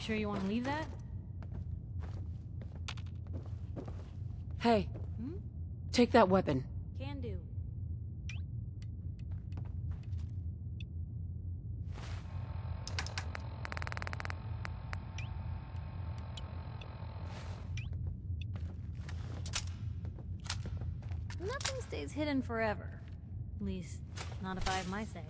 sure you want to leave that? Hey, Hmm? take that weapon. Can do. Nothing stays hidden forever. At least, not if I have my say.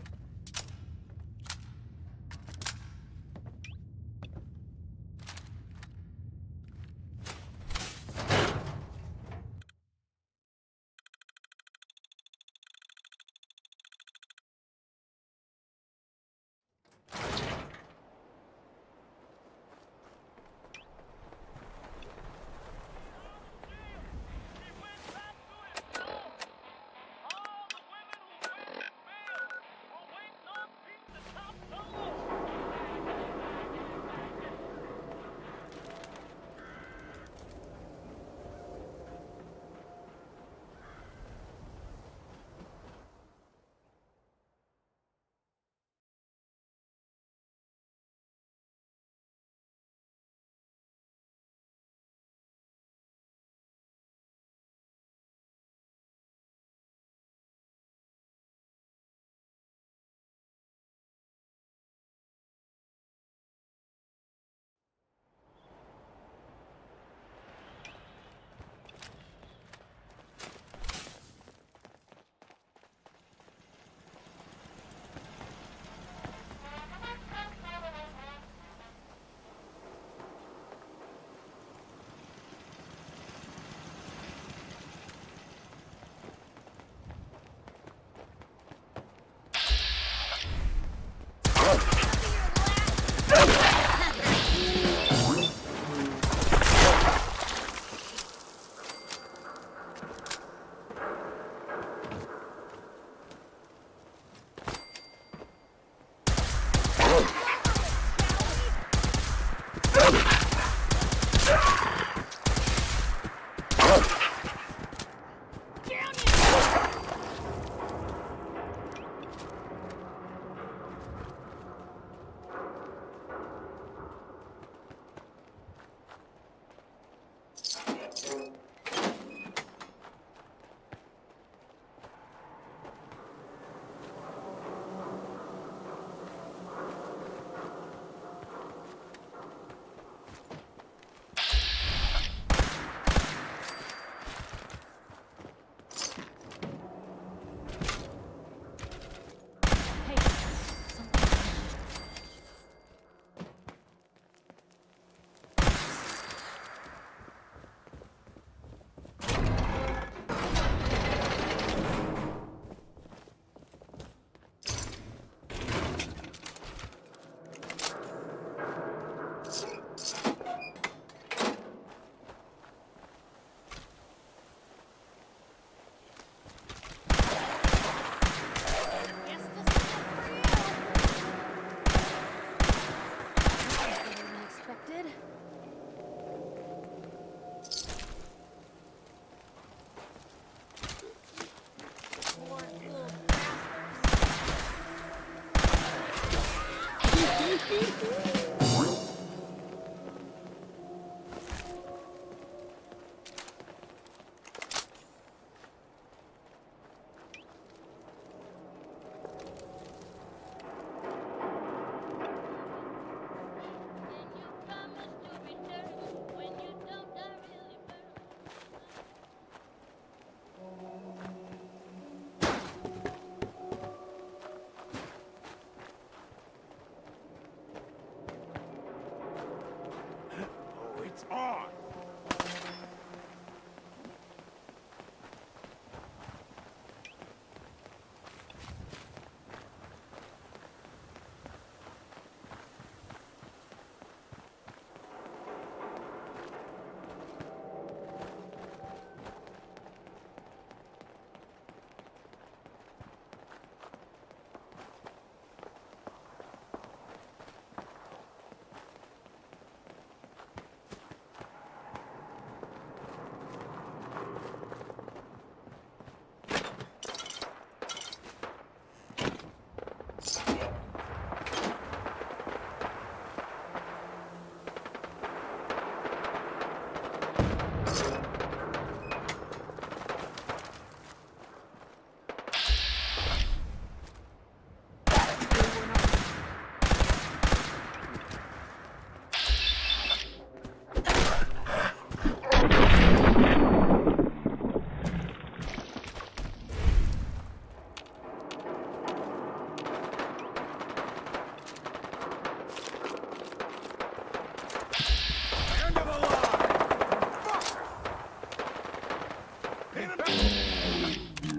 Ain't nothing.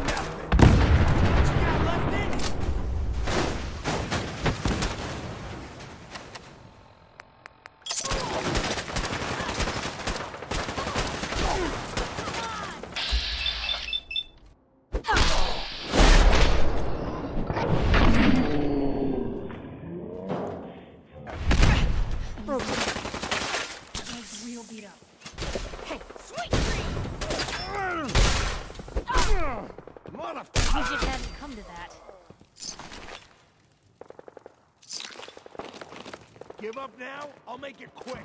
What you got left in it? Leg's real beat up. Motherfucker! We just hadn't come to that. Give up now? I'll make it quick.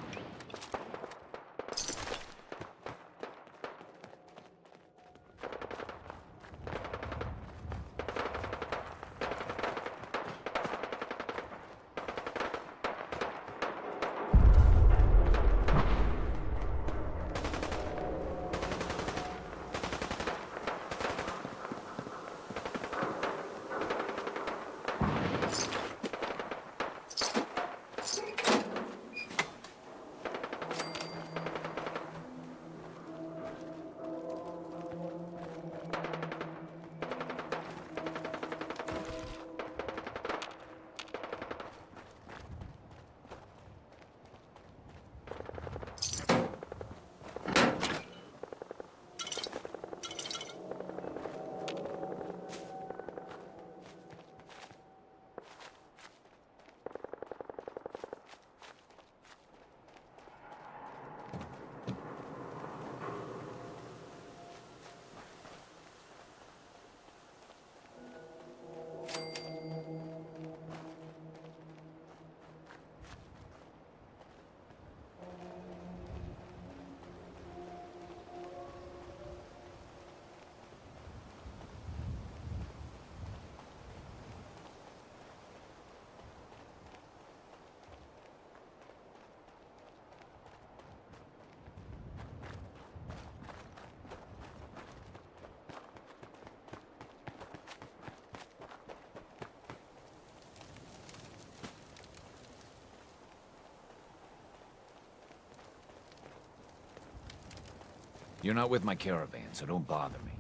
You're not with my caravan, so don't bother me.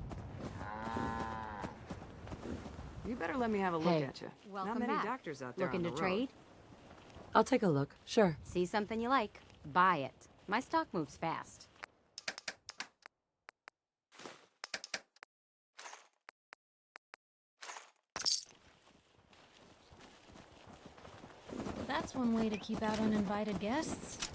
You better let me have a look Hey. at you. Welcome Not many back. doctors out there Looking on to the road. trade? I'll take a look. Sure. See something you like, buy it. My stock moves fast. That's one way to keep out uninvited guests.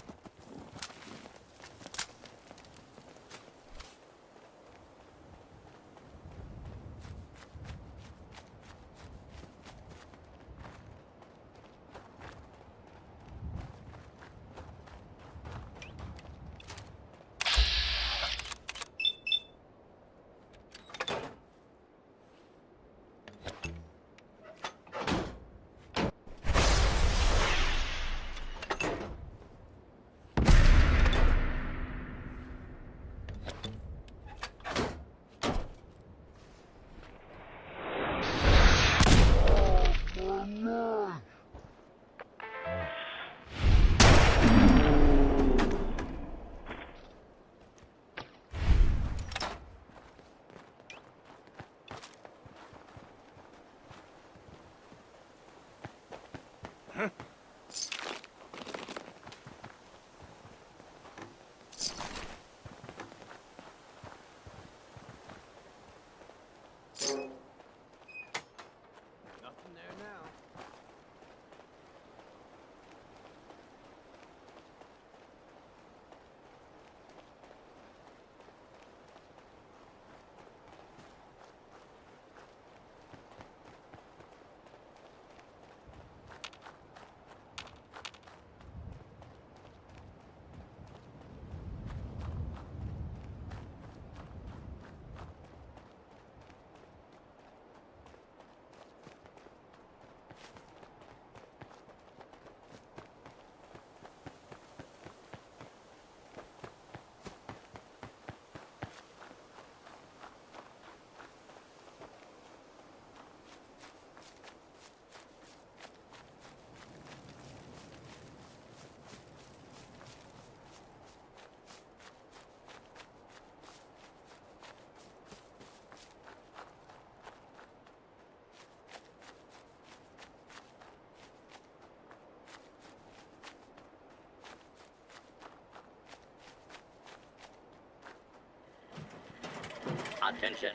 Attention.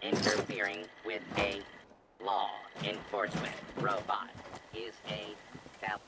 Interfering with a law enforcement robot is a felony.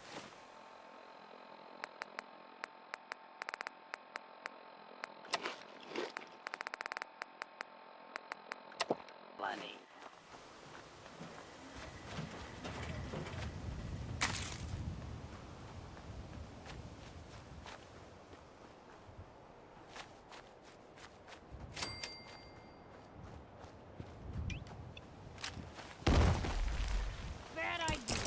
Bad idea.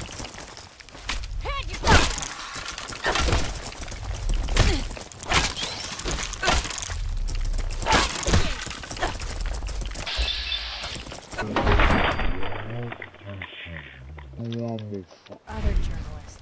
Other journalists.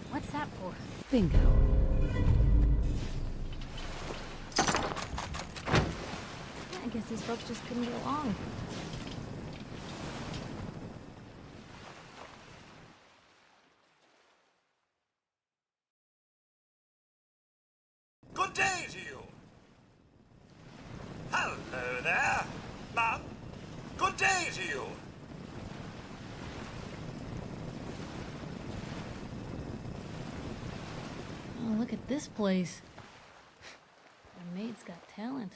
What's that for? Bingo. I guess these folks just couldn't get along. Good day to you. Hello there, Mum. Good day to you. Oh, look at this place. The maid's got talent.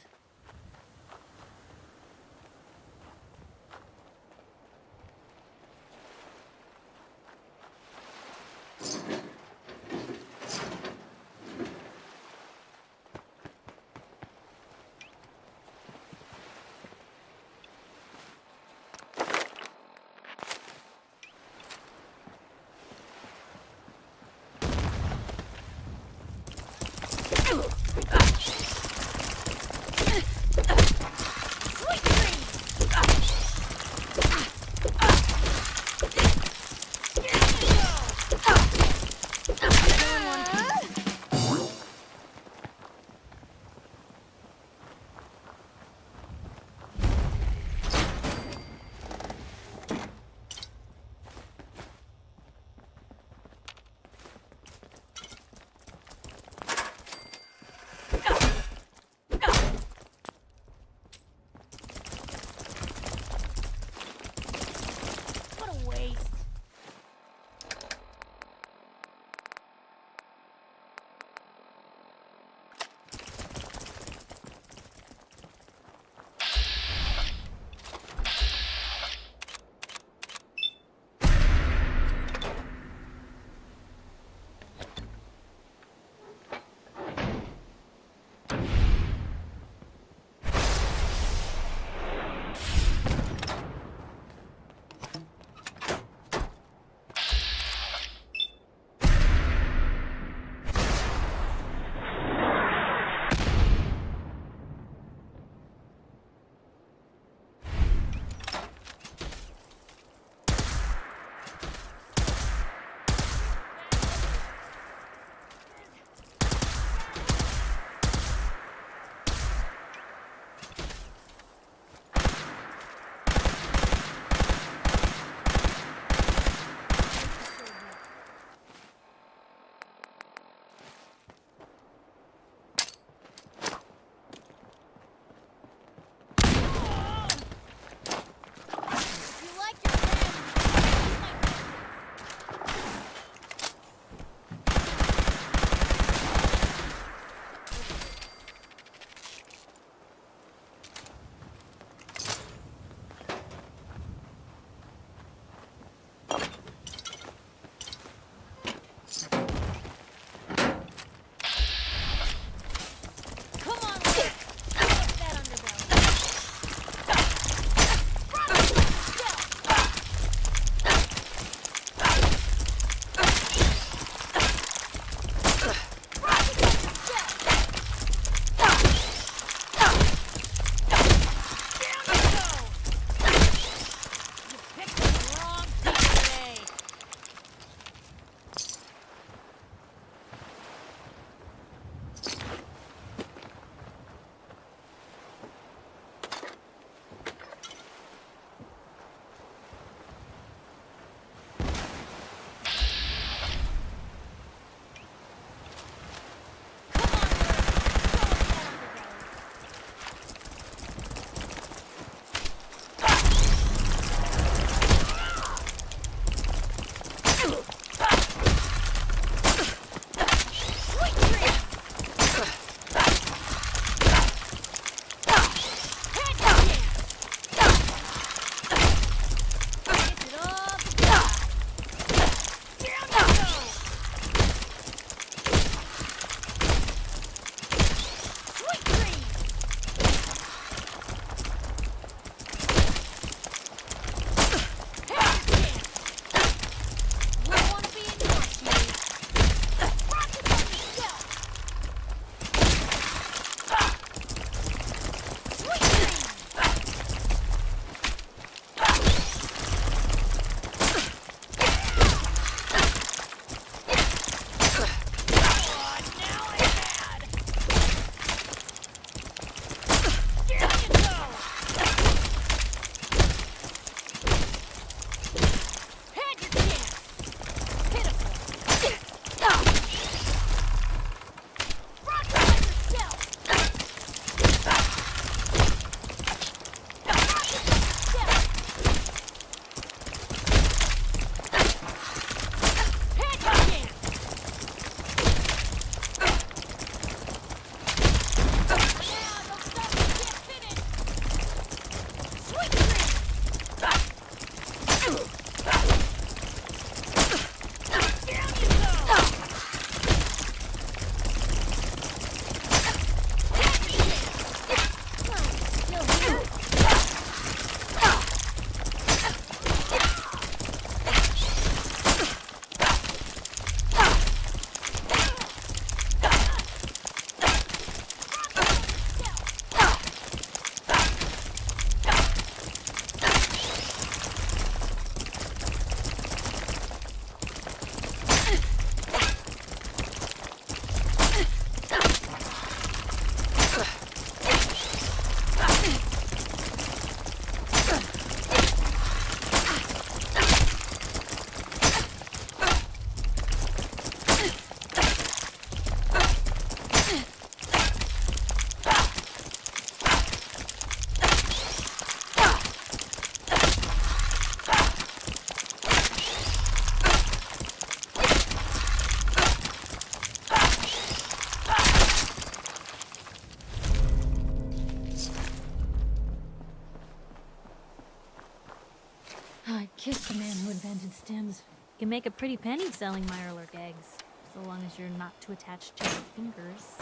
Kiss the man who invented stims. You can make a pretty penny selling Mirelurk eggs, so long as you're not too attached to your fingers.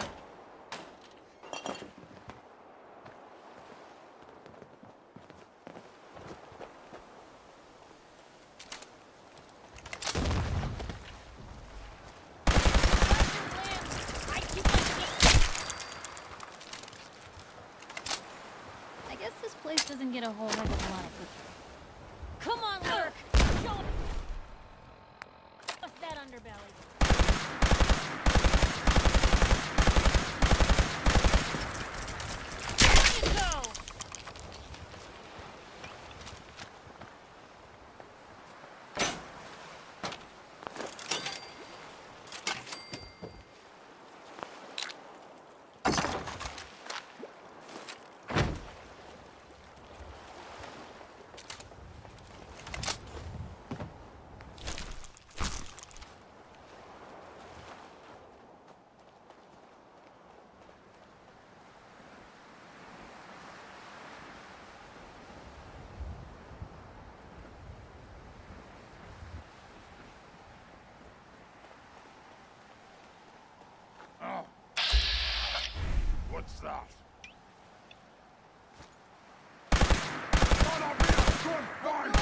I guess this place doesn't get a whole heck of a lot of food. Come on, Lurk! Show us that underbelly. There you go! Oh. What's that? Gonna be a good fight!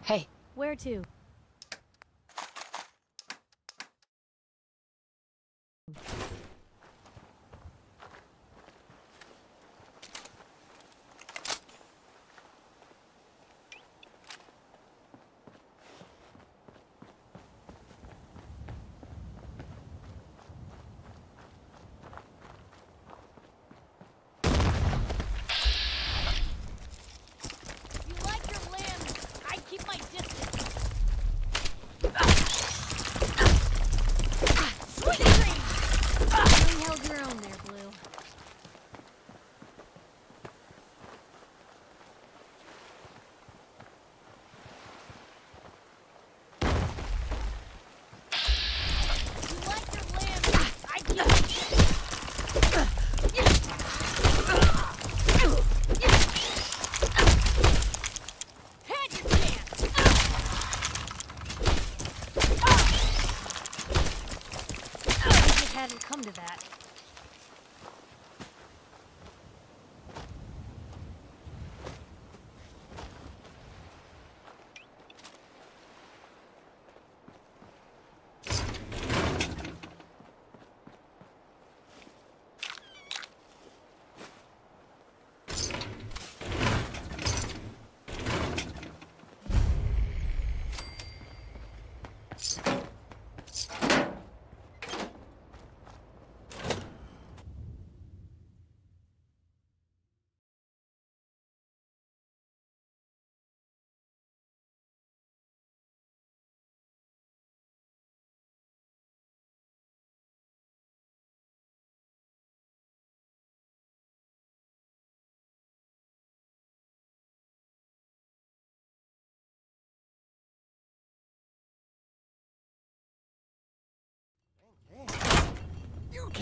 Hey, Where to? You like your land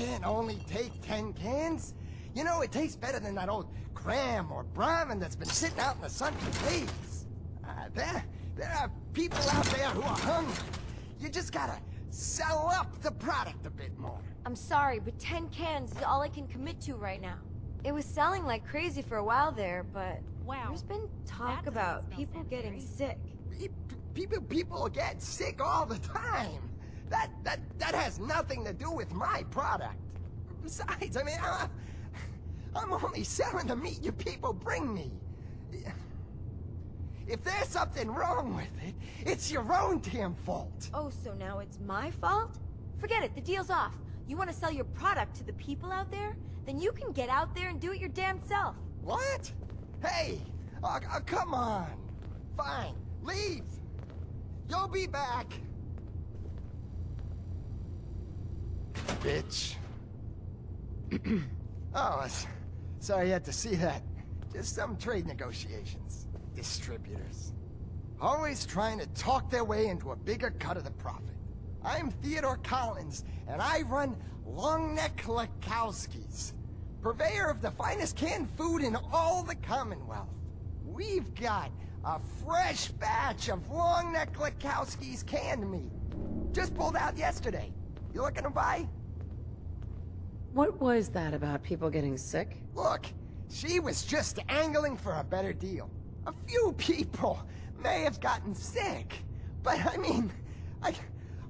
can't only take 10 cans. You know, it tastes better than that old Graham or Brahmin that's been sitting out in the sun for days. There are people out there who are hungry. You just gotta sell up the product a bit more. I'm sorry, but 10 cans is all I can commit to right now. It was selling like crazy for a while there, but Wow. there's been talk That doesn't about smell people getting sanitary. sick. People get sick all the time. That has nothing to do with my product. Besides, I mean, I'm only selling the meat you people bring me. If there's something wrong with it, it's your own damn fault. Oh, so now it's my fault? Forget it, the deal's off. You want to sell your product to the people out there? Then you can get out there and do it your damn self. What? Hey, come on. Fine, leave. You'll be back. Bitch. Oh, sorry you had to see that. Just some trade negotiations. Distributors. Always trying to talk their way into a bigger cut of the profit. I'm Theodore Collins, and I run Longneck Lekowski's, purveyor of the finest canned food in all the Commonwealth. We've got a fresh batch of Longneck Lekowski's canned meat. Just pulled out yesterday. You looking to buy? What was that about people getting sick? Look, she was just angling for a better deal. A few people may have gotten sick, but I mean,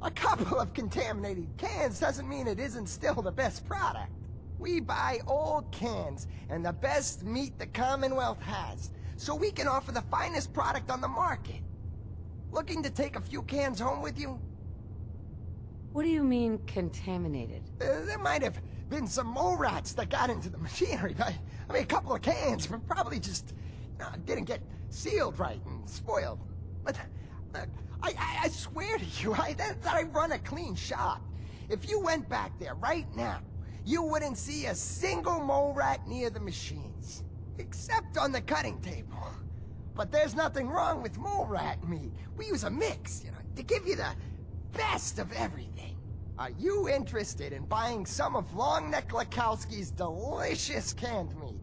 a couple of contaminated cans doesn't mean it isn't still the best product. We buy old cans and the best meat the Commonwealth has, so we can offer the finest product on the market. Looking to take a few cans home with you? What do you mean, contaminated? There might have been some mole rats that got into the machinery. I mean, a couple of cans, but probably just didn't get sealed right and spoiled. But I swear to you, that I run a clean shop. If you went back there right now, you wouldn't see a single mole rat near the machines, except on the cutting table. But there's nothing wrong with mole rat meat. We use a mix, to give you the best of everything. Are you interested in buying some of Longneck Lekowski's delicious canned meat?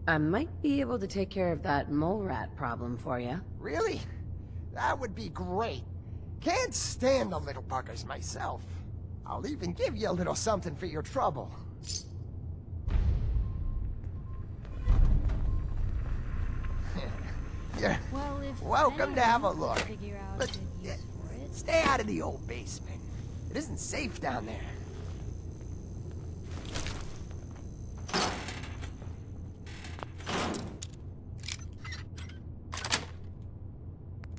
I might be able to take care of that mole rat problem for you. Really? That would be great. Can't stand the little buggers myself. I'll even give you a little something for your trouble. You're Well, if welcome to have a anyone could look. figure out But a good use for it. stay out of the old basement. It isn't safe down there.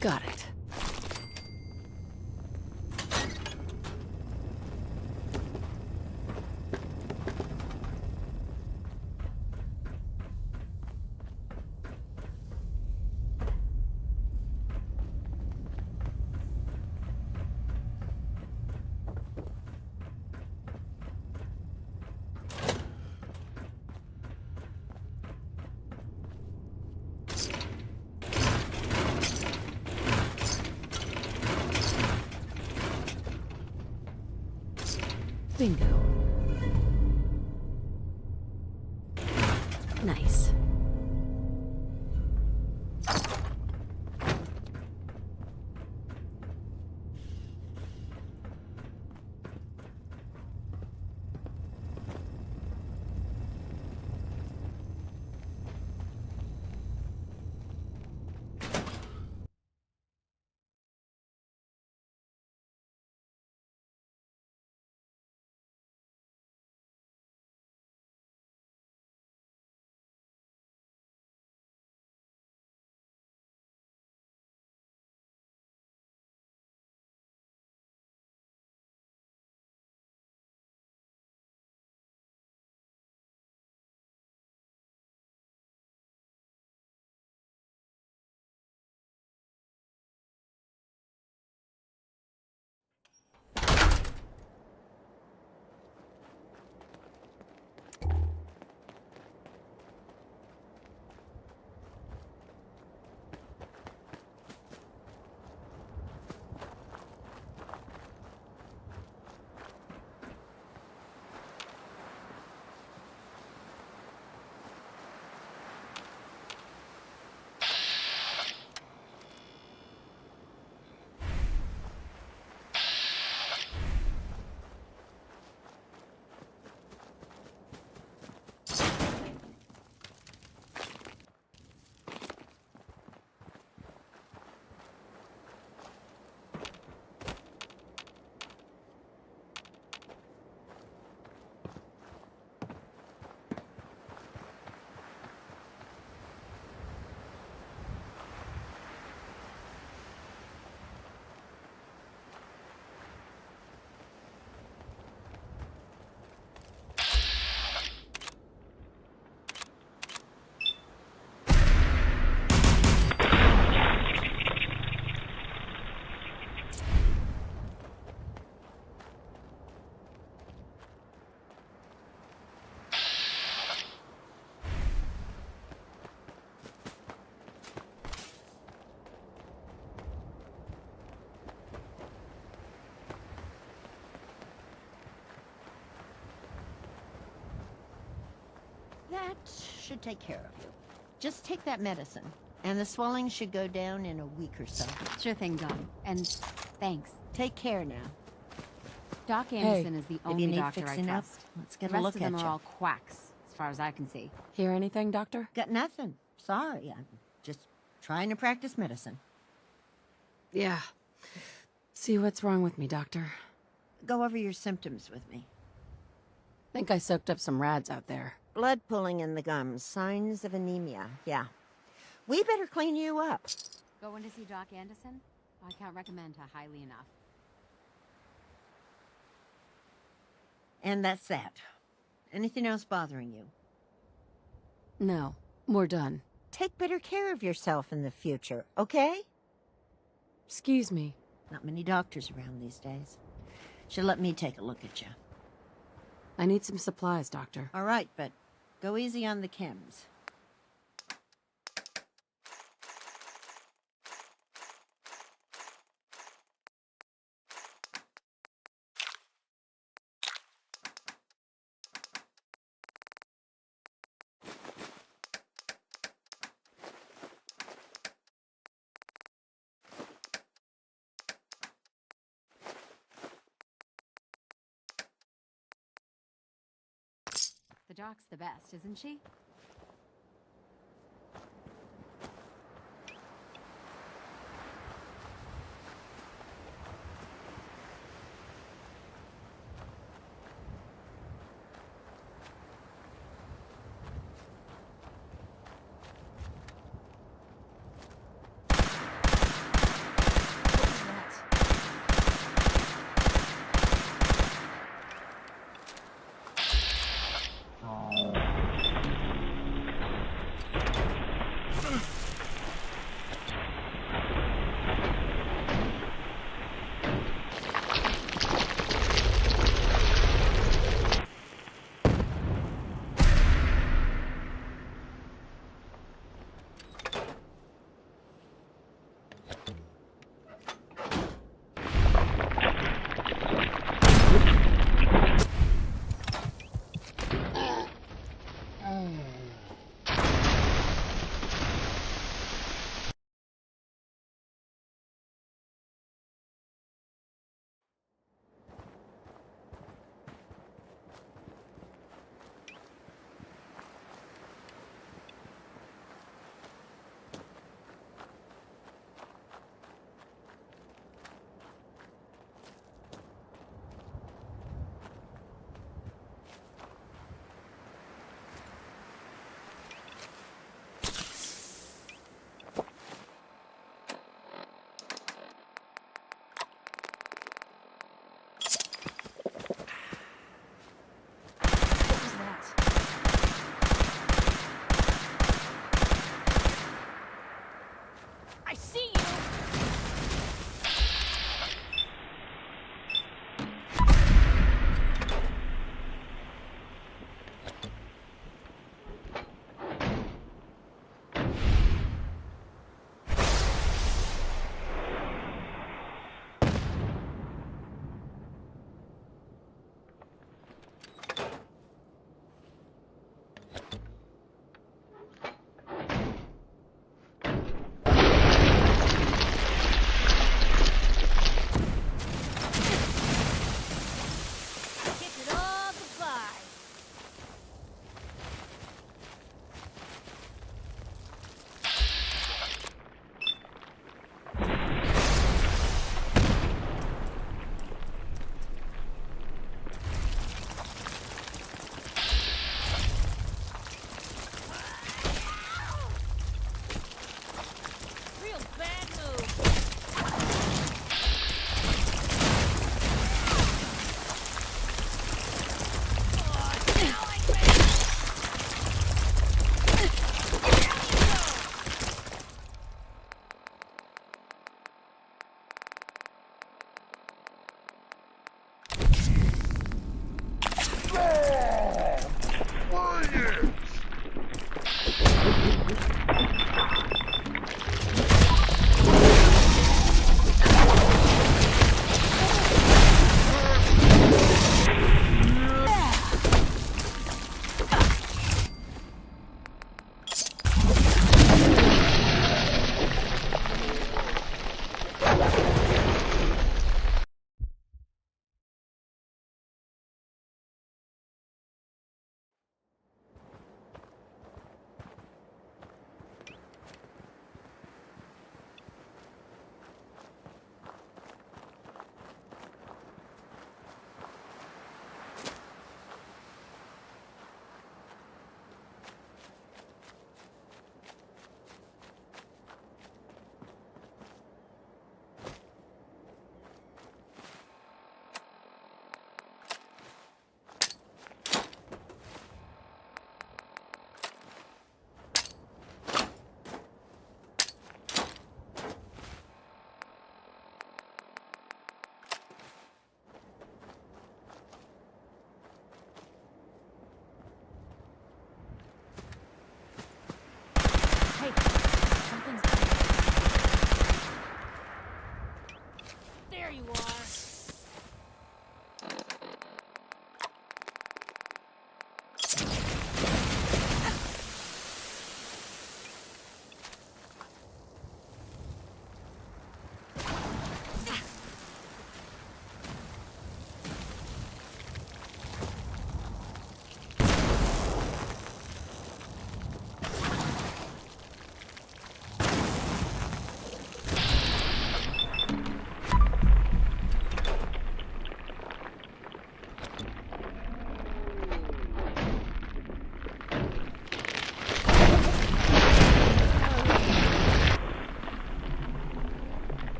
Got it. Bingo. Nice. That should take care of you. Just take that medicine, and the swelling should go down in a week or so. Sure thing, Doc. And thanks. Take care now. Doc Anderson is the If you only need doctor I fixing up, trust. let's The get a rest look of at them you. are all quacks, as far as I can see. Hear anything, Doctor? Got nothing. Sorry, I'm just trying to practice medicine. Yeah. See what's wrong with me, Doctor. Go over your symptoms with me. Think I soaked up some rads out there. Blood pooling in the gums, signs of anemia. Yeah. We better clean you up. Going to see Doc Anderson? I can't recommend her highly enough. And that's that. Anything else bothering you? No, we're done. Take better care of yourself in the future, okay? Excuse me. Not many doctors around these days. Should let me take a look at you. I need some supplies, Doctor. All right, but go easy on the chems. The Doc's the best, isn't she? What was that?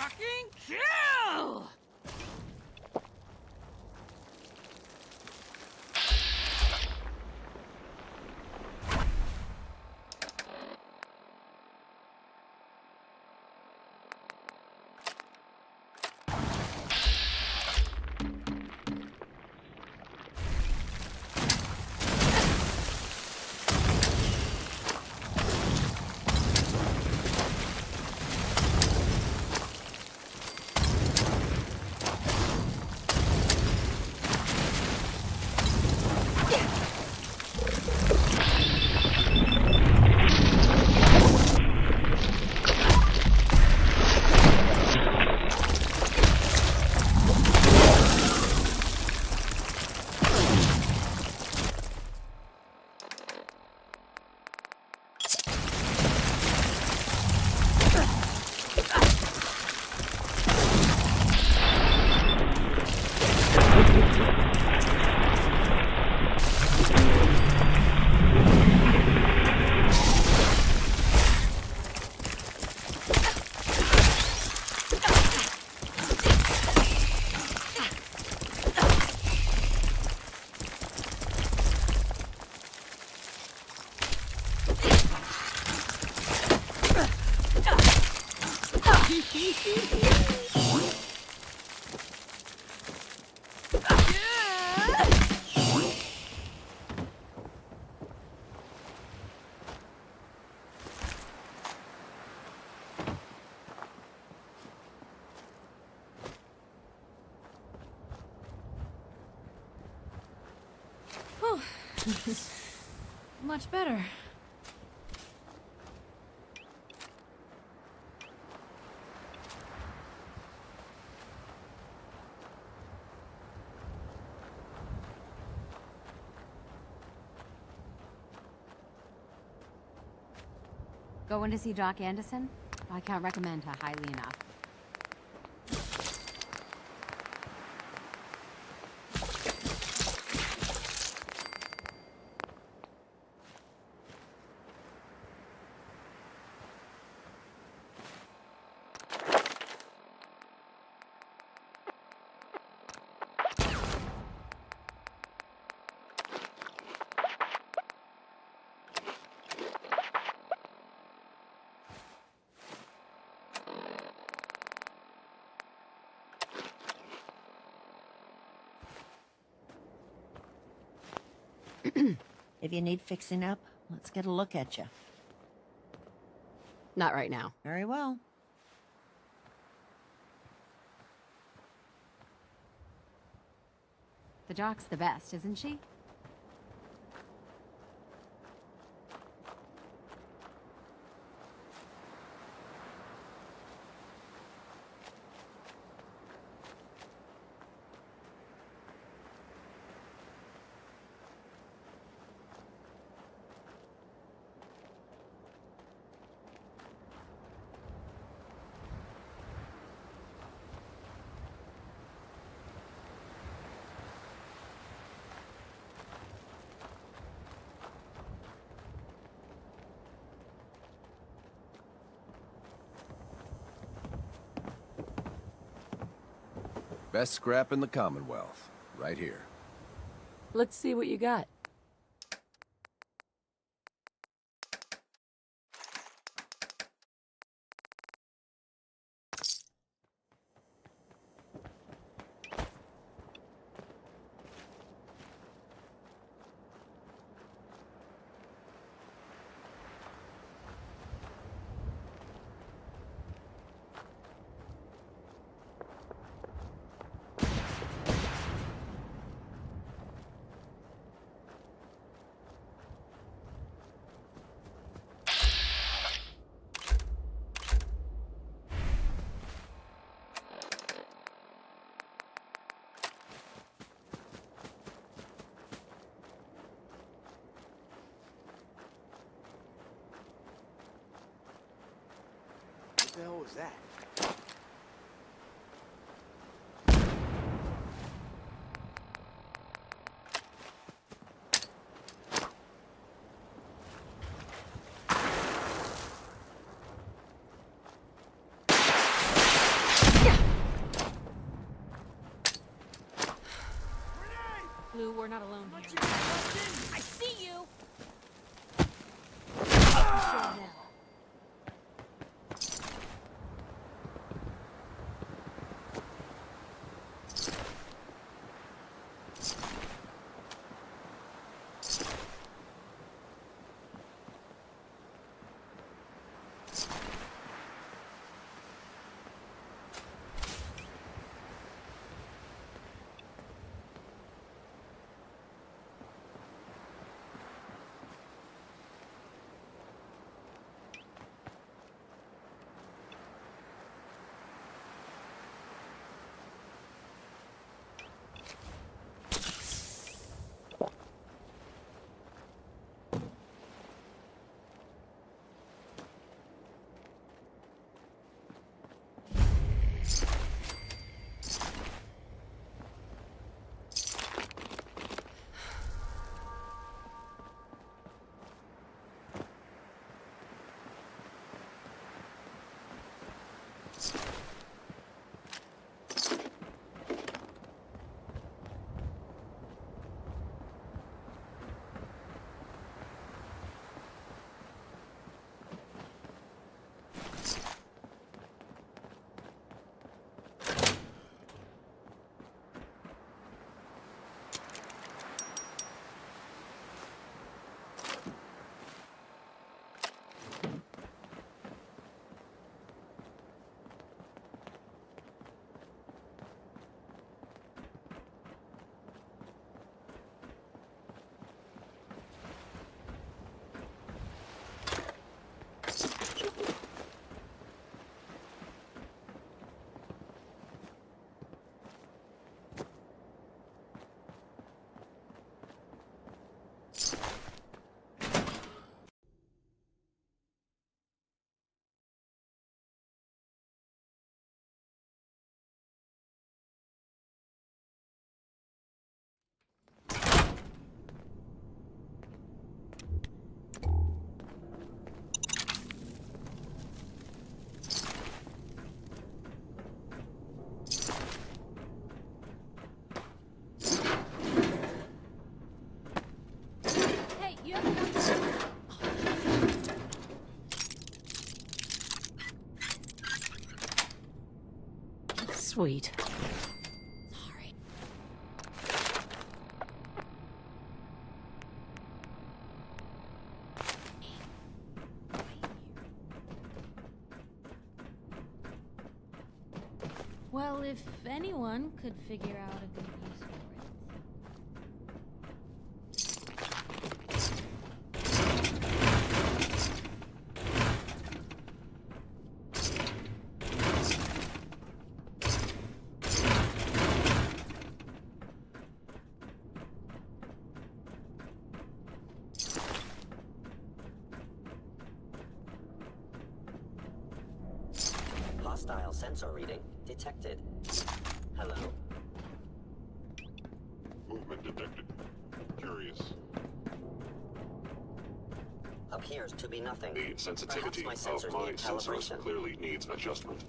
fucking kill! Much better. Going to see Doc Anderson? I can't recommend her highly enough. If you need fixing up, let's get a look at you. Not right now. Very well. The Doc's the best, isn't she? Best scrap in the Commonwealth. Right here. Let's see what you got. What the hell was that? not alone Let here. you get back in. I see you! Sure now. Hey, you have enough. Sweet. Sorry. Well, if anyone could figure out a good use for it. Hostile sensor reading detected. Hello? Movement detected. Curious. Appears to be nothing. The sensitivity Perhaps of sensors my need sensors calibration. clearly needs adjustment.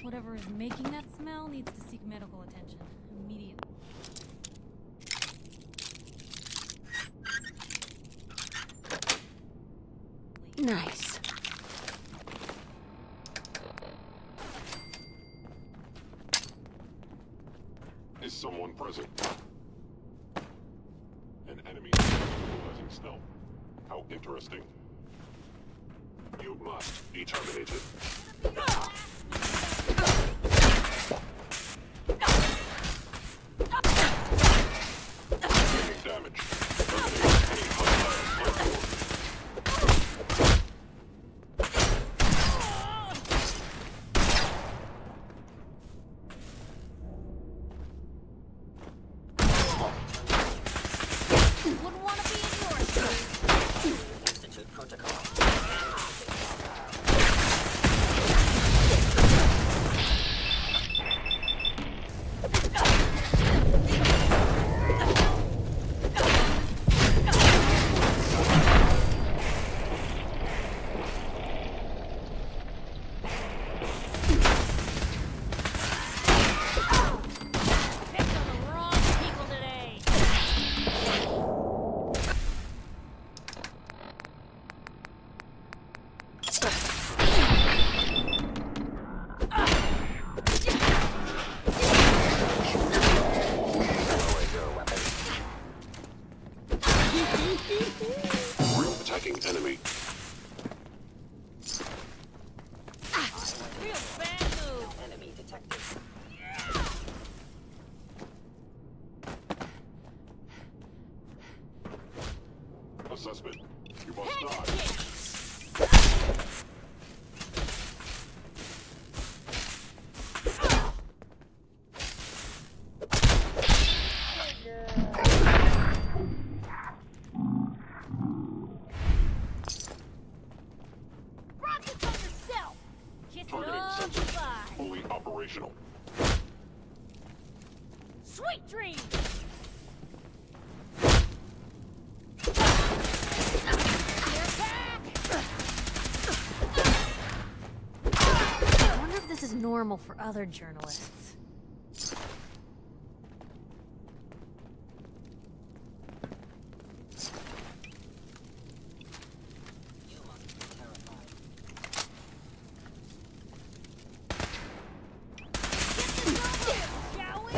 Whatever is making that smell needs to seek medical attention immediately. Nice. Is someone present? An enemy utilizing stealth. How interesting. You must be terminated. Taking damage. Terminate any hostile life form. Wouldn't want to be in your shoes. Institute protocol. Picked on the wrong people today. Lower your weapon. Attacking enemy. Real bad move. Enemy detected. Assessment. You must die. Rockets on yourself. Kiss it Targeting all sensors goodbye. fully operational. Sweet dreams. I wonder if this is normal for other journalists. You must be terrified. Shall we?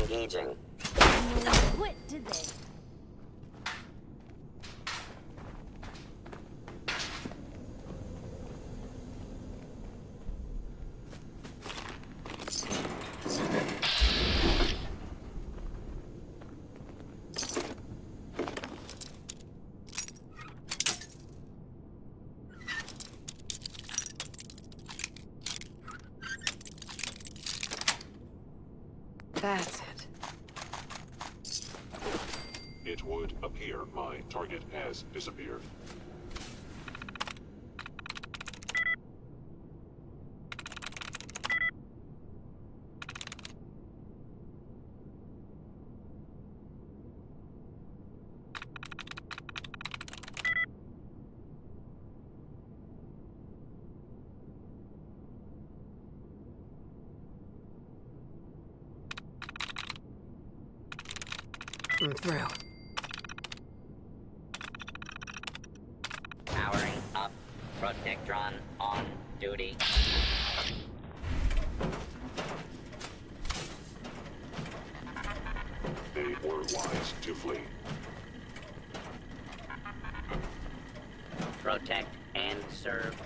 Engaging. No one quit, did they? That's it. It would appear my target has disappeared. I'm through. Powering up. Protectron on duty. They were wise to flee. Protect and serve.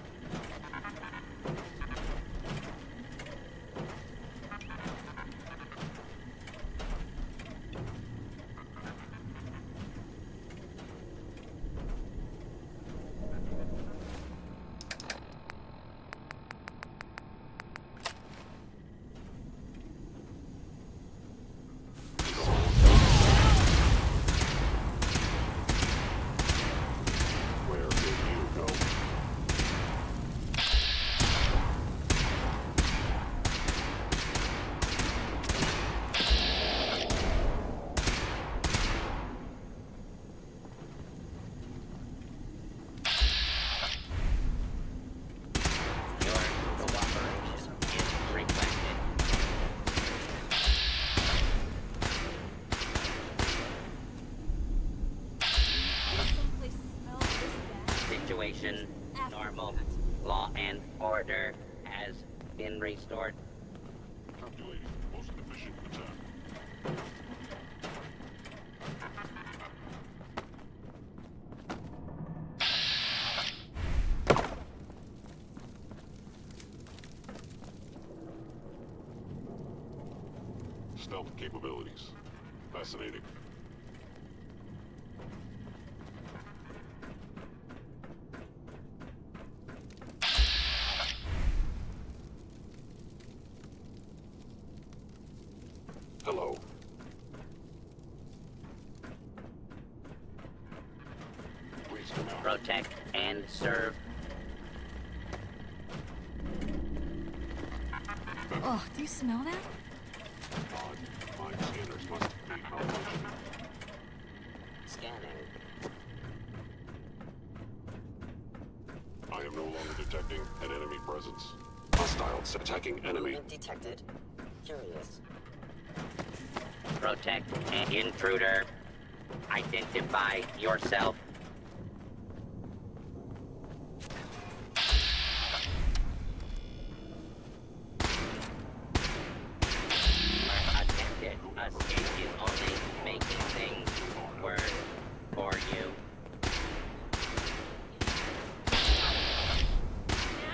Where did you go? Your cooperation is requested. Someplace smells this bad. Situation normal. Law and order has been restored. Calculating most efficient attack. stealth capabilities. Fascinating. Hello. Please come out. Protect and serve. Oh, do you smell that? Odd. My scanners must be malfunctioning. Scanning. I am no longer detecting an enemy presence. Hostiles attacking enemy. Detected. Curious. Protect and intruder. Identify yourself. Attempted. Escape is only making things worse for you.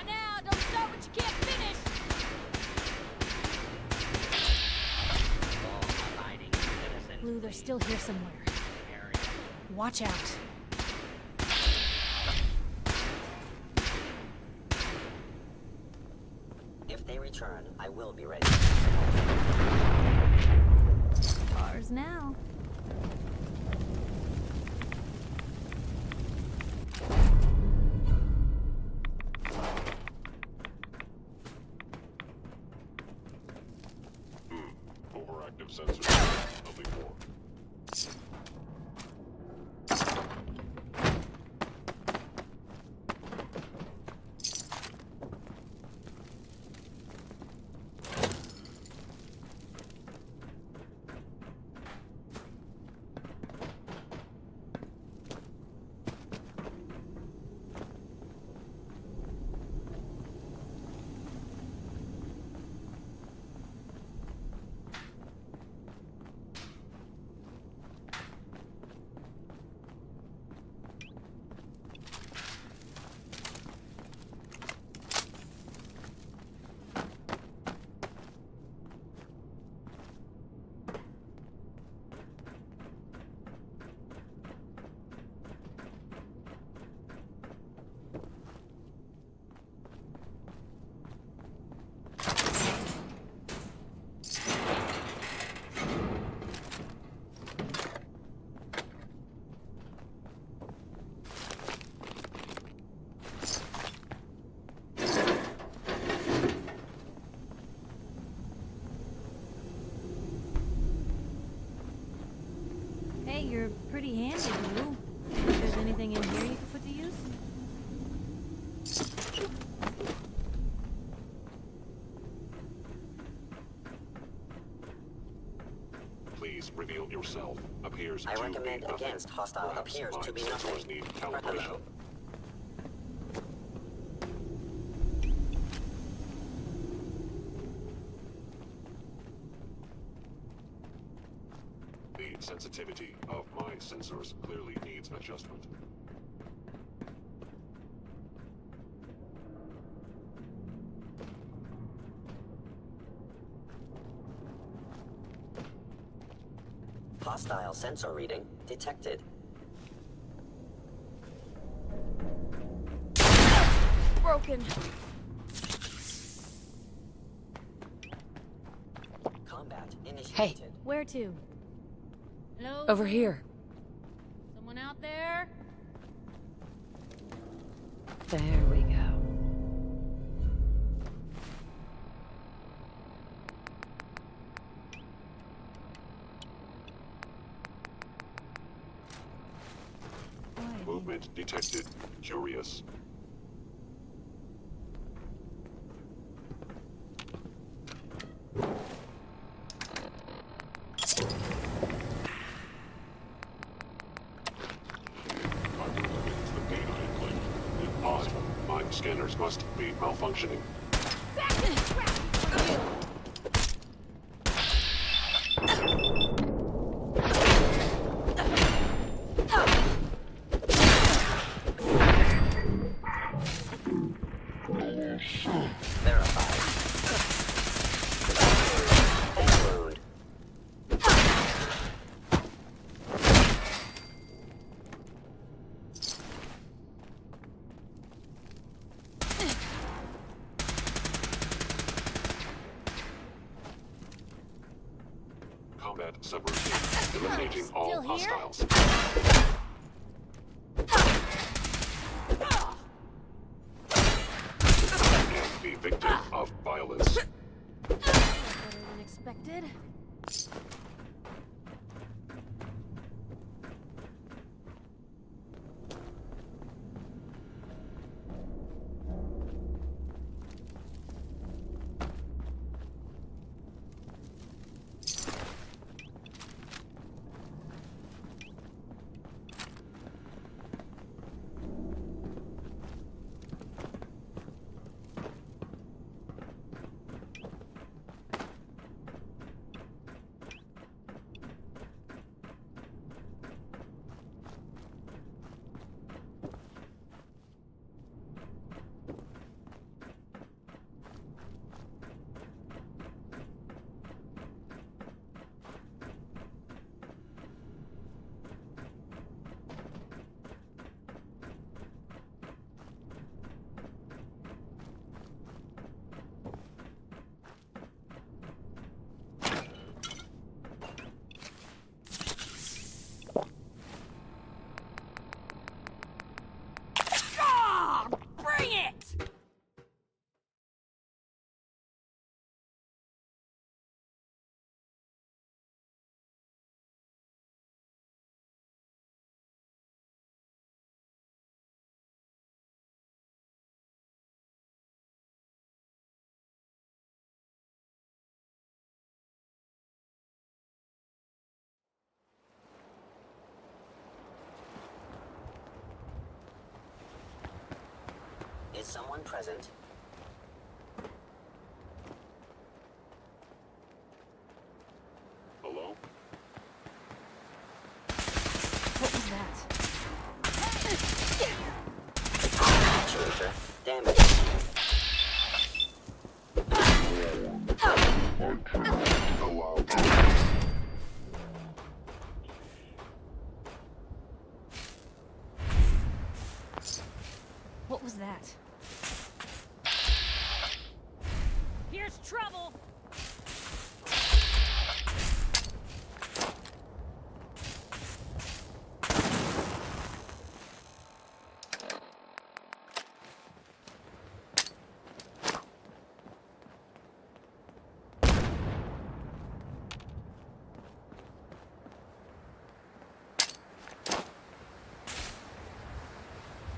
Now, don't start what you can't finish. All abiding citizens. Blue, they're still here somewhere. Watch out. If they return, I will be ready. Ours now. Overactive sensors. Nothing more. Hey, you're pretty handy, Blue. If there's anything in here you could put to use? Please reveal yourself. Appears I to recommend be nothing. against hostile. Perhaps Appears my to be sensors nothing. need Hello. calibration. The sensitivity of my sensors clearly needs adjustment. Hostile sensor reading detected. Broken. Combat initiated. Hey. Where to? Hello? Over here. Someone out there? There we go. Movement detected. Curious. Impossible. My scanners must be malfunctioning. Verified. Wound. combat subroutine, eliminating all Still here? hostiles. And be victim of violence. Better than expected. Bring it! Is someone present? Hello? What was that? Actuator damage. What was that? Here's trouble!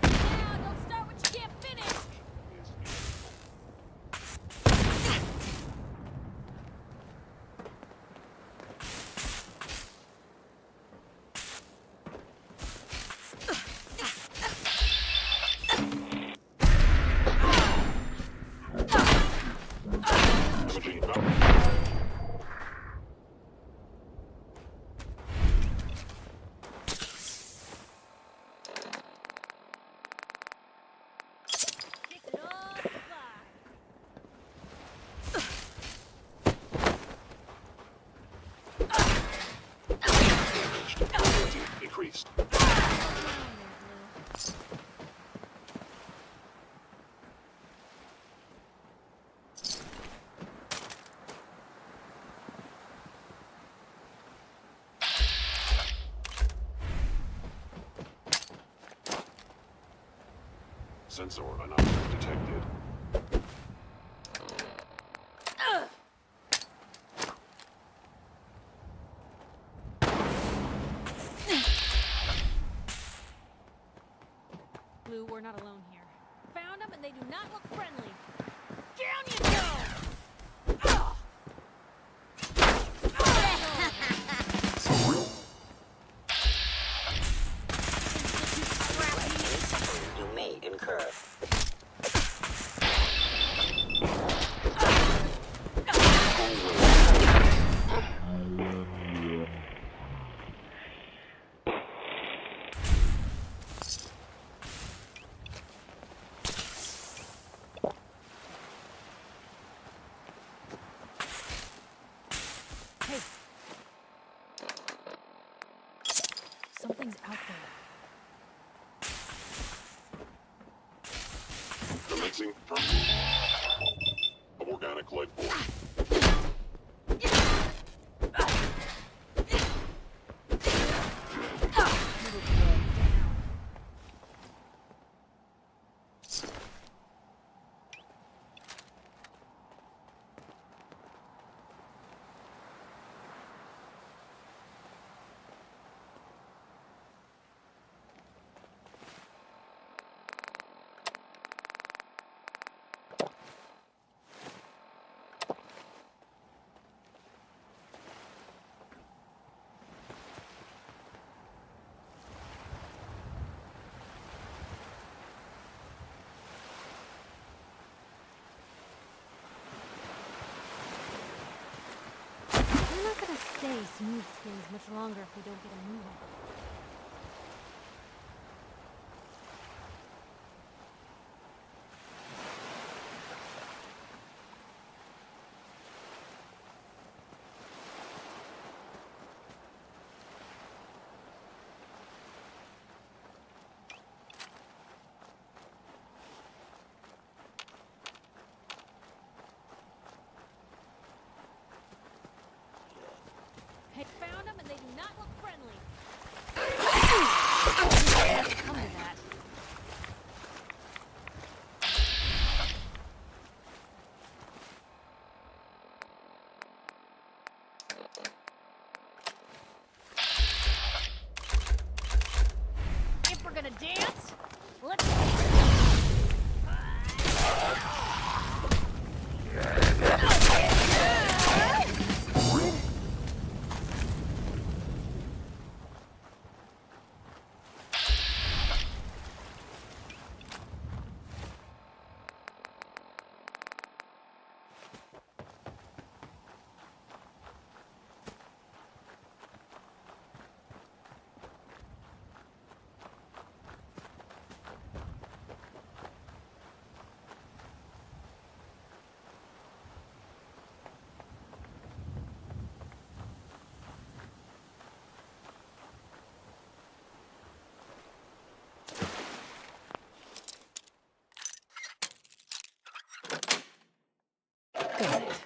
Now, don't start what you can't finish! Damaging valve. Kick it all goodbye. Damaged. Ability decreased. Sensor anomaly detected. Blue, we're not alone here. Found them and they do not look friendly. Down you go! You may incur. Hey. Something's out there. Commencing from organic life form. We're not gonna stay smooth skins much longer if we don't get a move on. Hey, found them and they do not look friendly. Come to that. If we're gonna dance, let's Got it.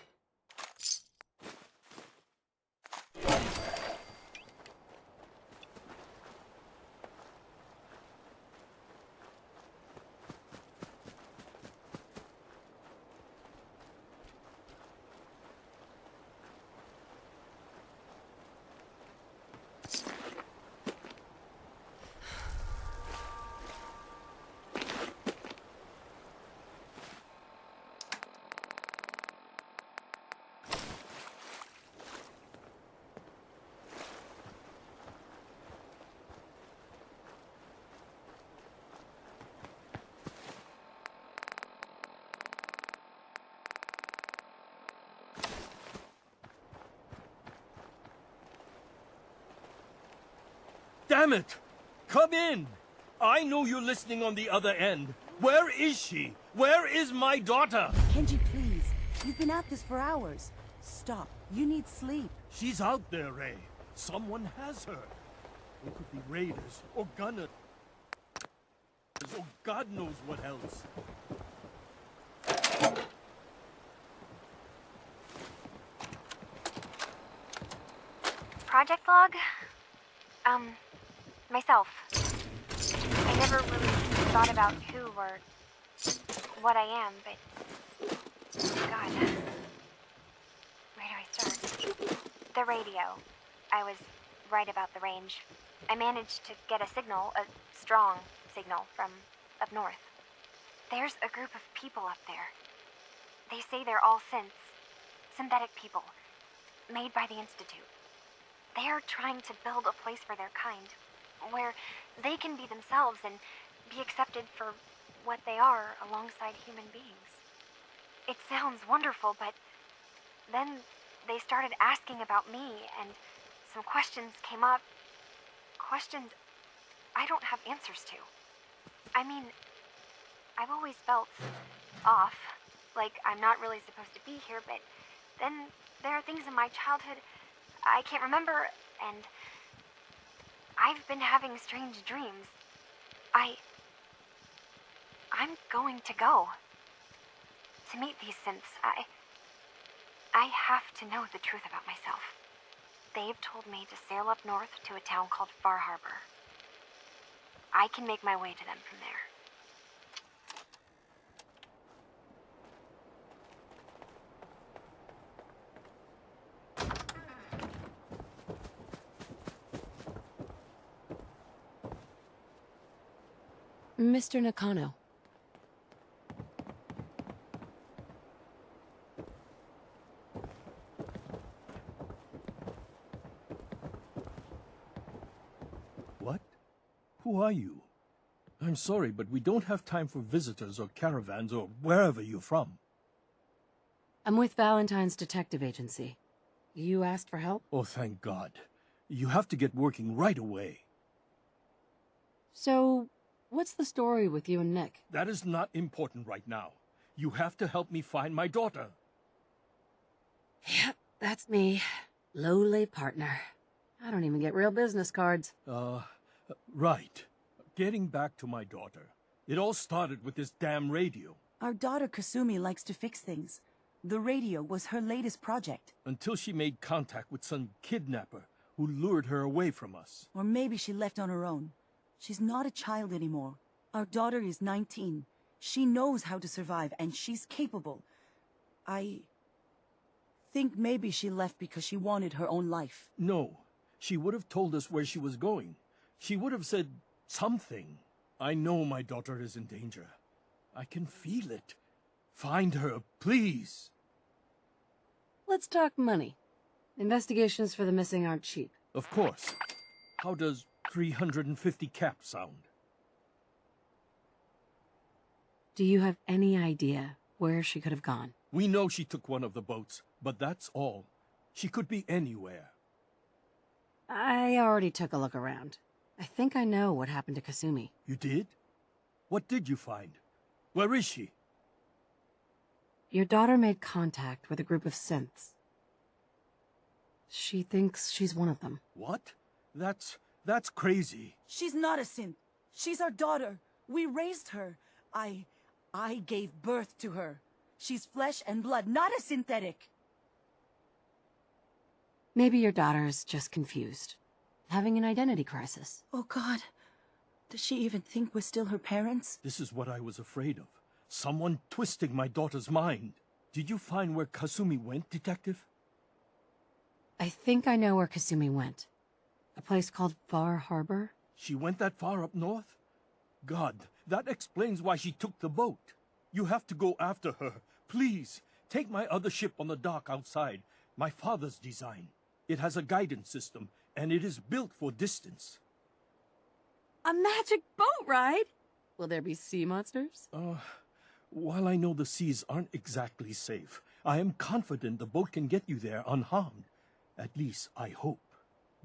Damn it! Come in! I know you're listening on the other end. Where is she? Where is my daughter? Kenji, please. You've been at this for hours. Stop. You need sleep. She's out there, Ray. Someone has her. It could be raiders or gunners or God knows what else. Project log? Myself. I never really thought about who or what I am, but... God. Where do I start? The radio. I was right about the range. I managed to get a signal, a strong signal, from up north. There's a group of people up there. They say they're all synths. Synthetic people. Made by the Institute. They are trying to build a place for their kind, where they can be themselves and be accepted for what they are alongside human beings. It sounds wonderful, but then they started asking about me, and some questions came up. Questions I don't have answers to. I mean, I've always felt off, like I'm not really supposed to be here, but then there are things in my childhood I can't remember, and I've been having strange dreams. I'm going to go. To meet these synths, I have to know the truth about myself. They've told me to sail up north to a town called Far Harbor. I can make my way to them from there. Mr. Nakano. What? Who are you? I'm sorry, but we don't have time for visitors or caravans or wherever you're from. I'm with Valentine's Detective Agency. You asked for help? Oh, thank God. You have to get working right away. So, what's the story with you and Nick? That is not important right now. You have to help me find my daughter. Yep, that's me. Lowly partner. I don't even get real business cards. Right. Getting back to my daughter. It all started with this damn radio. Our daughter Kasumi likes to fix things. The radio was her latest project. Until she made contact with some kidnapper who lured her away from us. Or maybe she left on her own. She's not a child anymore. Our daughter is 19. She knows how to survive, and she's capable. I think maybe she left because she wanted her own life. No. She would have told us where she was going. She would have said something. I know my daughter is in danger. I can feel it. Find her, please. Let's talk money. Investigations for the missing aren't cheap. Of course. How does 350 cap sound? Do you have any idea where she could have gone? We know she took one of the boats, but that's all. She could be anywhere. I already took a look around. I think I know what happened to Kasumi. You did? What did you find? Where is she? Your daughter made contact with a group of synths. She thinks she's one of them. What? That's crazy. She's not a synth. She's our daughter. We raised her. I gave birth to her. She's flesh and blood, not a synthetic. Maybe your daughter's just confused. Having an identity crisis. Oh God. Does she even think we're still her parents? This is what I was afraid of. Someone twisting my daughter's mind. Did you find where Kasumi went, Detective? I think I know where Kasumi went. A place called Far Harbor? She went that far up north? God, that explains why she took the boat. You have to go after her. Please, take my other ship on the dock outside. My father's design. It has a guidance system, and it is built for distance. A magic boat ride? Will there be sea monsters? While I know the seas aren't exactly safe, I am confident the boat can get you there unharmed. At least, I hope.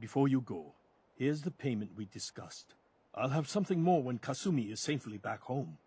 Before you go, here's the payment we discussed. I'll have something more when Kasumi is safely back home.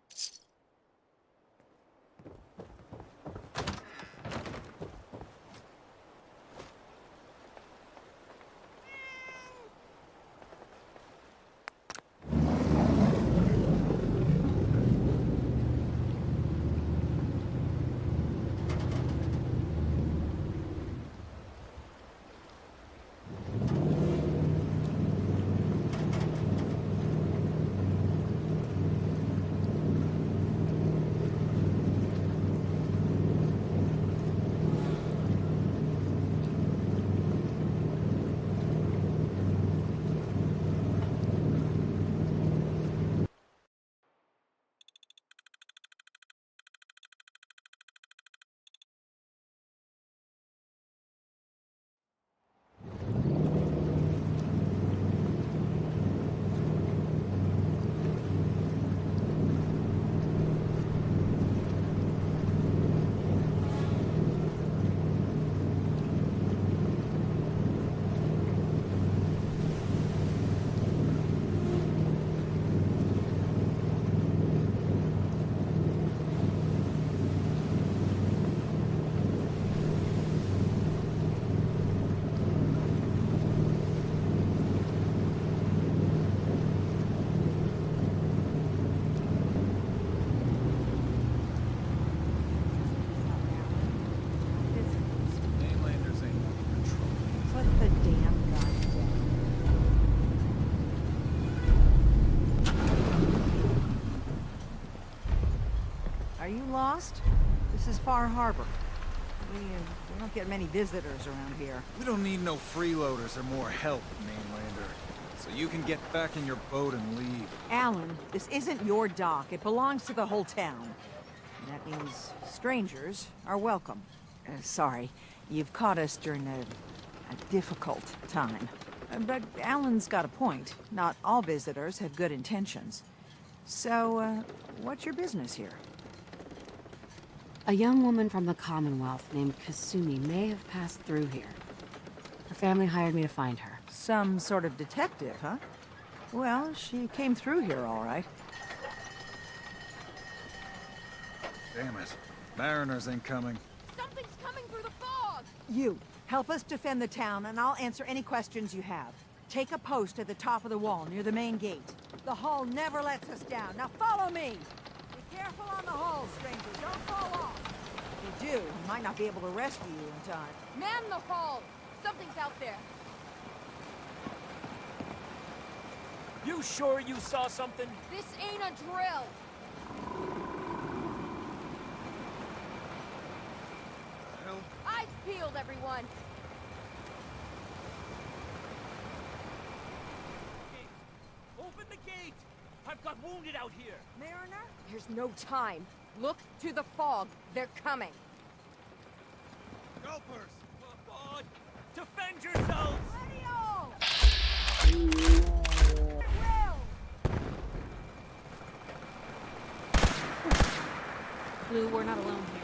Are you lost? This is Far Harbor. We don't get many visitors around here. We don't need no freeloaders or more help, Mainlander. So you can get back in your boat and leave. Alan, this isn't your dock. It belongs to the whole town. And that means strangers are welcome. Sorry, you've caught us during a difficult time. But Alan's got a point. Not all visitors have good intentions. So, what's your business here? A young woman from the Commonwealth named Kasumi may have passed through here. family hired me to find her. Some sort of detective, huh? Well, she came through here all right. Damn it. Mariners ain't coming. Something's coming through the fog! You, help us defend the town, and I'll answer any questions you have. Take a post at the top of the wall, near the main gate. The hull never lets us down. Now follow me! Be careful on the hull, stranger. Don't fall off. If you do, we might not be able to rescue you in time. Man the hull! Something's out there. You sure you saw something? This ain't a drill! Hell? Eyes peeled, everyone! Open the gate! I've got wounded out here! Mariner? There's no time. Look to the fog. They're coming. Helpers! Oh, God! Defend yourselves! Blue, we're not alone here.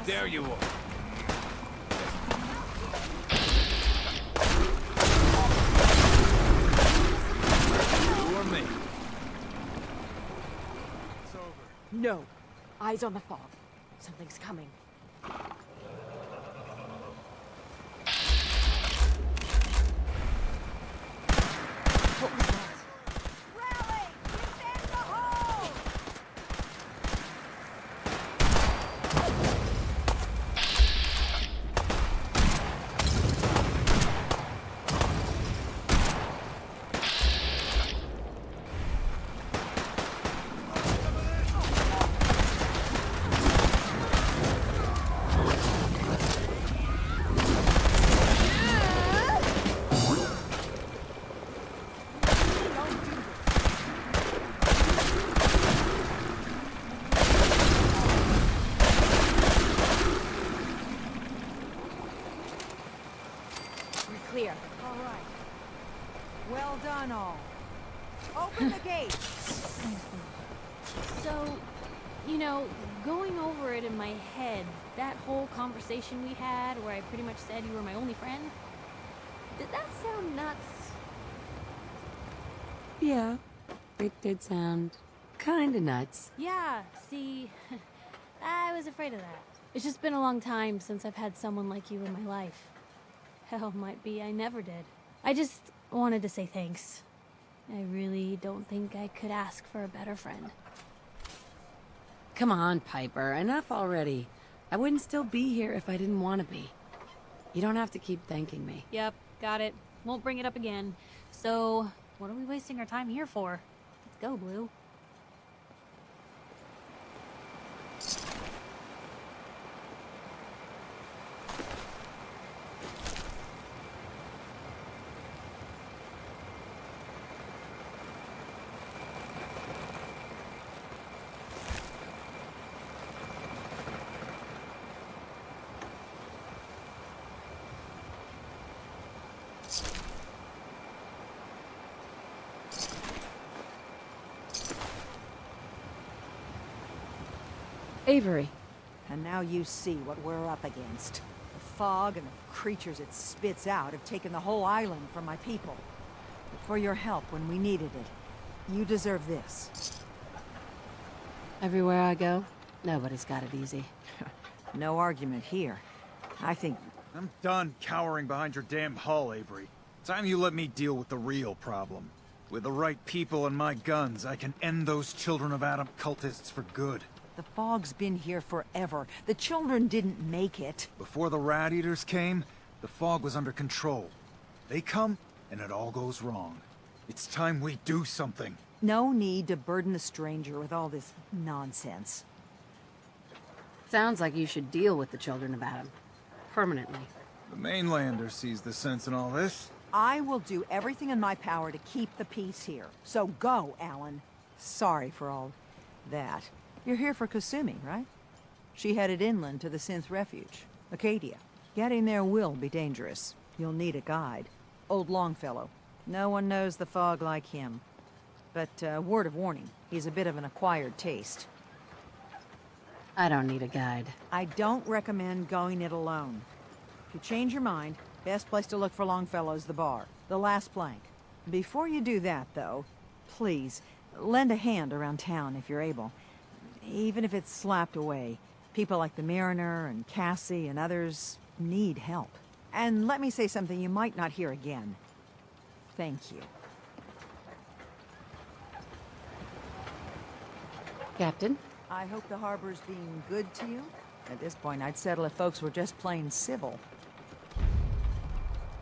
There you are. You or me? It's over. No. Eyes on the fog. Something's coming. What was that? Rally! Defend the hull! Clear. All right. Well done, all. Open the gate. So, you know, going over it in my head, that whole conversation we had where I pretty much said you were my only friend, did that sound nuts? Yeah, it did sound kinda nuts. Yeah, see, I was afraid of that. It's just been a long time since I've had someone like you in my life. Hell, might be I never did. I just wanted to say thanks. I really don't think I could ask for a better friend. Come on, Piper, enough already. I wouldn't still be here if I didn't want to be. You don't have to keep thanking me. Yep, got it. Won't bring it up again. So, what are we wasting our time here for? Let's go, Blue. Avery. And now you see what we're up against. The fog and the creatures it spits out have taken the whole island from my people. But for your help when we needed it, you deserve this. Everywhere I go, nobody's got it easy. No argument here. I think... I'm done cowering behind your damn hull, Avery. Time you let me deal with the real problem. With the right people and my guns, I can end those Children of Adam cultists for good. The fog's been here forever. The children didn't make it. Before the rat eaters came, the fog was under control. They come, and it all goes wrong. It's time we do something. No need to burden the stranger with all this nonsense. Sounds like you should deal with the children of Adam. Permanently. The mainlander sees the sense in all this. I will do everything in my power to keep the peace here. So go, Alan. Sorry for all that. You're here for Kasumi, right? She headed inland to the Synth Refuge, Acadia. Getting there will be dangerous. You'll need a guide. Old Longfellow. No one knows the fog like him. But, word of warning, he's a bit of an acquired taste. I don't need a guide. I don't recommend going it alone. If you change your mind, best place to look for Longfellow's the bar, the last plank. Before you do that, though, please, lend a hand around town if you're able. Even if it's slapped away. People like the Mariner and Cassie and others need help. And let me say something you might not hear again. Thank you. Captain? I hope the harbor's being good to you. At this point, I'd settle if folks were just plain civil.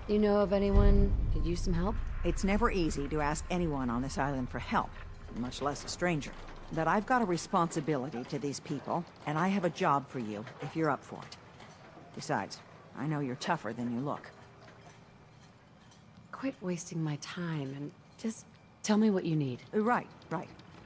You know of anyone could use some help? It's never easy to ask anyone on this island for help, much less a stranger. But I've got a responsibility to these people, and I have a job for you if you're up for it. Besides, I know you're tougher than you look. Quit wasting my time and just tell me what you need. Right.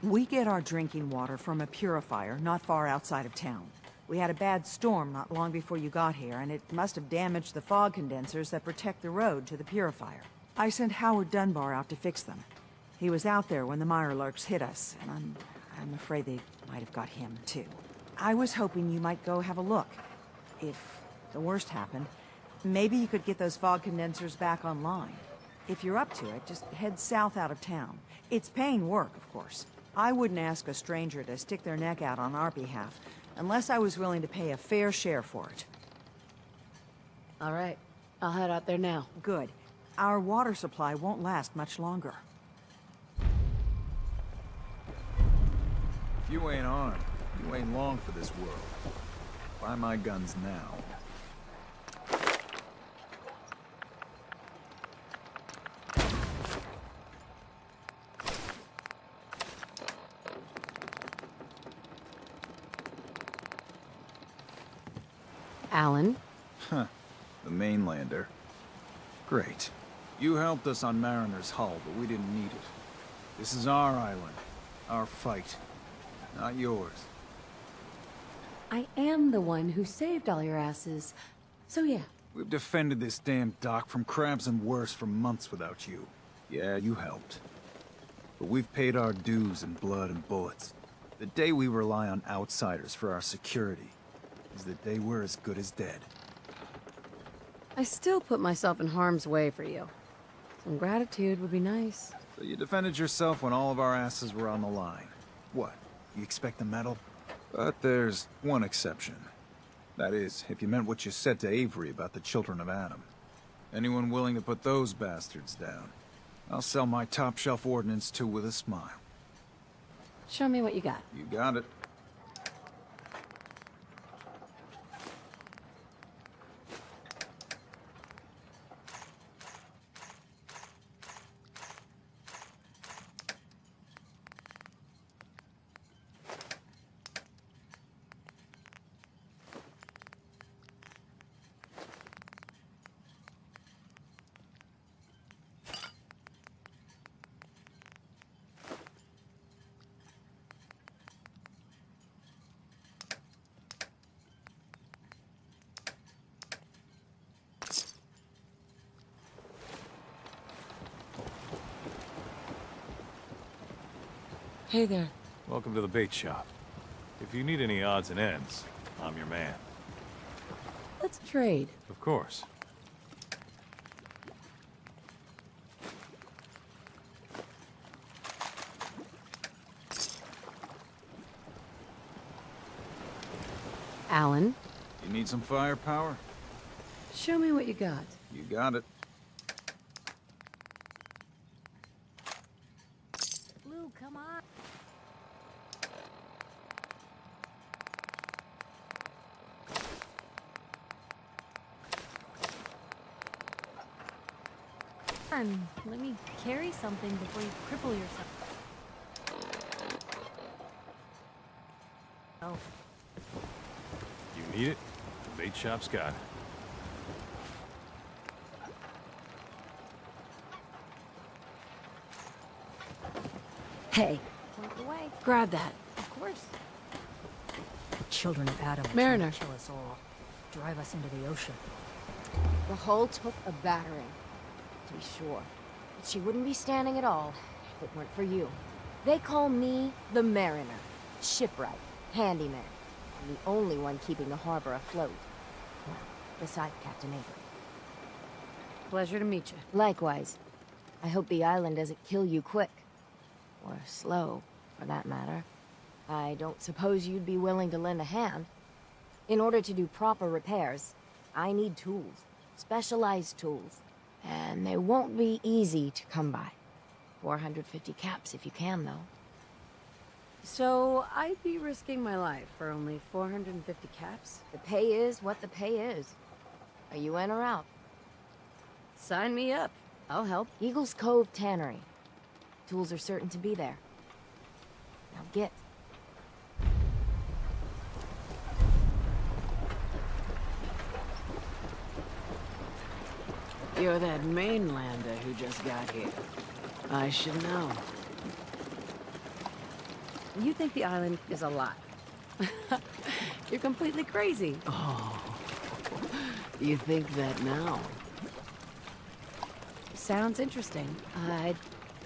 We get our drinking water from a purifier not far outside of town. We had a bad storm not long before you got here, and it must have damaged the fog condensers that protect the road to the purifier. I sent Howard Dunbar out to fix them. He was out there when the Mirelurks hit us, and I'm afraid they might have got him, too. I was hoping you might go have a look. If the worst happened, maybe you could get those fog condensers back online. If you're up to it, just head south out of town. It's paying work, of course. I wouldn't ask a stranger to stick their neck out on our behalf, unless I was willing to pay a fair share for it. All right. I'll head out there now. Good. Our water supply won't last much longer. If you ain't armed, you ain't long for this world. Buy my guns now. Alan? Huh. The mainlander. Great. You helped us on Mariner's hull, but we didn't need it. This is our island. Our fight. Not yours. I am the one who saved all your asses. So yeah. We've defended this damn dock from crabs and worse for months without you. Yeah, you helped. But we've paid our dues in blood and bullets. The day we rely on outsiders for our security is the day we're as good as dead. I still put myself in harm's way for you. Some gratitude would be nice. So you defended yourself when all of our asses were on the line. What? You expect a medal? But there's one exception. That is, if you meant what you said to Avery about the children of Adam. Anyone willing to put those bastards down, I'll sell my top-shelf ordnance to with a smile. Show me what you got. You got it. Hey there. Welcome to the bait shop. If you need any odds and ends, I'm your man. Let's trade. Of course. Alan? You need some firepower? Show me what you got. You got it. Lou, come on. on. Let me carry something before you cripple yourself. Oh. You need it? The bait shop's got it. Hey, Point the way. grab that. Of course. The children of Adam are Mariner. trying to kill us all. Drive us into the ocean. The hull took a battering, to be sure. But she wouldn't be standing at all if it weren't for you. They call me the Mariner. Shipwright, handyman. I'm the only one keeping the harbor afloat. Well, beside Captain Avery. Pleasure to meet you. Likewise. I hope the island doesn't kill you quick. Or slow, for that matter. I don't suppose you'd be willing to lend a hand. In order to do proper repairs, I need tools. Specialized tools. And they won't be easy to come by. 450 caps if you can, though. So, I'd be risking my life for only 450 caps? The pay is what the pay is. Are you in or out? Sign me up. I'll help. Eagles Cove Tannery. Tools are certain to be there. Now get. You're that mainlander who just got here. I should know. You think the island is alive? You're completely crazy. Oh, you think that now? Sounds interesting. I'd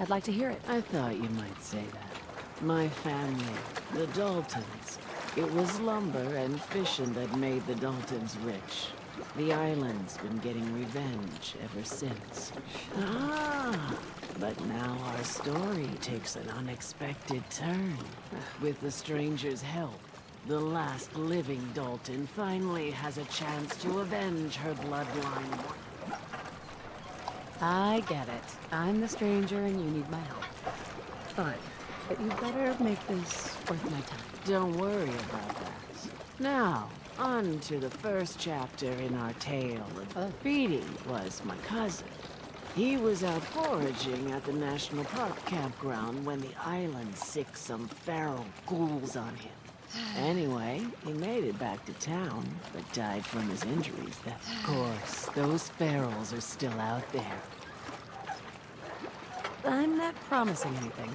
like to hear it. I thought you might say that. My family, the Daltons. It was lumber and fishing that made the Daltons rich. The island's been getting revenge ever since. Ah, but now our story takes an unexpected turn. With the stranger's help, the last living Dalton finally has a chance to avenge her bloodline. I get it. I'm the stranger and you need my help. Fine, but you better make this worth my time. Don't worry about that. Now, on to the first chapter in our tale. Beatty was my cousin. He was out foraging at the National Park campground when the island sicked some feral ghouls on him. Anyway, he made it back to town, but died from his injuries. Of course, those ferals are still out there. I'm not promising anything,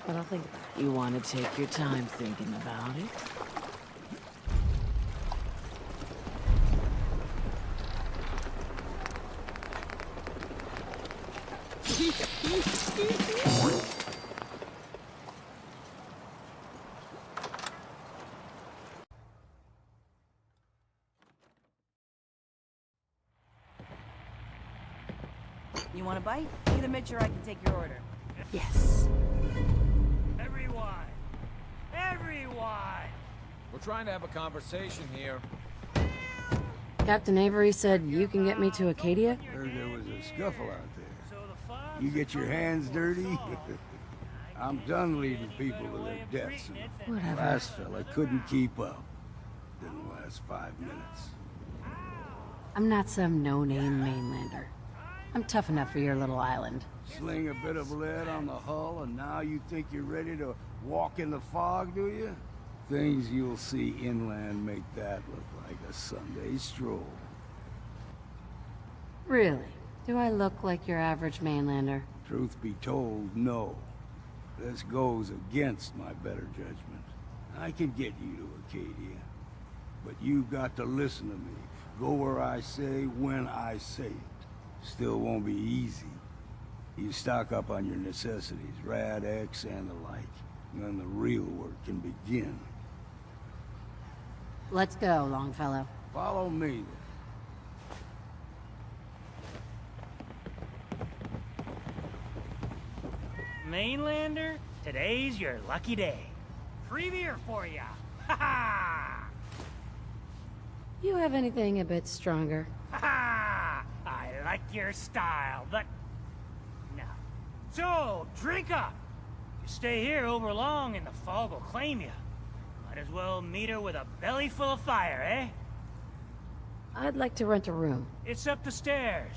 but I'll think about it. You want to take your time thinking about it? You want a bite? Either Mitch or I can take your order. Yes. Everyone! Everyone! We're trying to have a conversation here. Captain Avery said you can get me to Acadia? Heard there was a scuffle out there. You get your hands dirty? I'm done leading people to their deaths. And the Whatever. last fella couldn't keep up. Didn't last 5 minutes. I'm not some no-name mainlander. I'm tough enough for your little island. Sling a bit of lead on the hull, and now you think you're ready to walk in the fog, do you? Things you'll see inland make that look like a Sunday stroll. Really? Do I look like your average mainlander? Truth be told, no. This goes against my better judgment. I can get you to Acadia, but you've got to listen to me. Go where I say, when I say it. Still won't be easy. You stock up on your necessities, Rad X and the like, and then the real work can begin. Let's go, Longfellow. Follow me, Mainlander, today's your lucky day. Free beer for ya! Ha ha! You have anything a bit stronger? Ha ha! I like your style, but... no. So, drink up! You stay here over long and the fog will claim you. Might as well meet her with a belly full of fire, eh? I'd like to rent a room. It's up the stairs.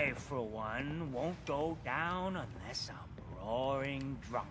I, for one, won't go down unless I'm roaring drunk.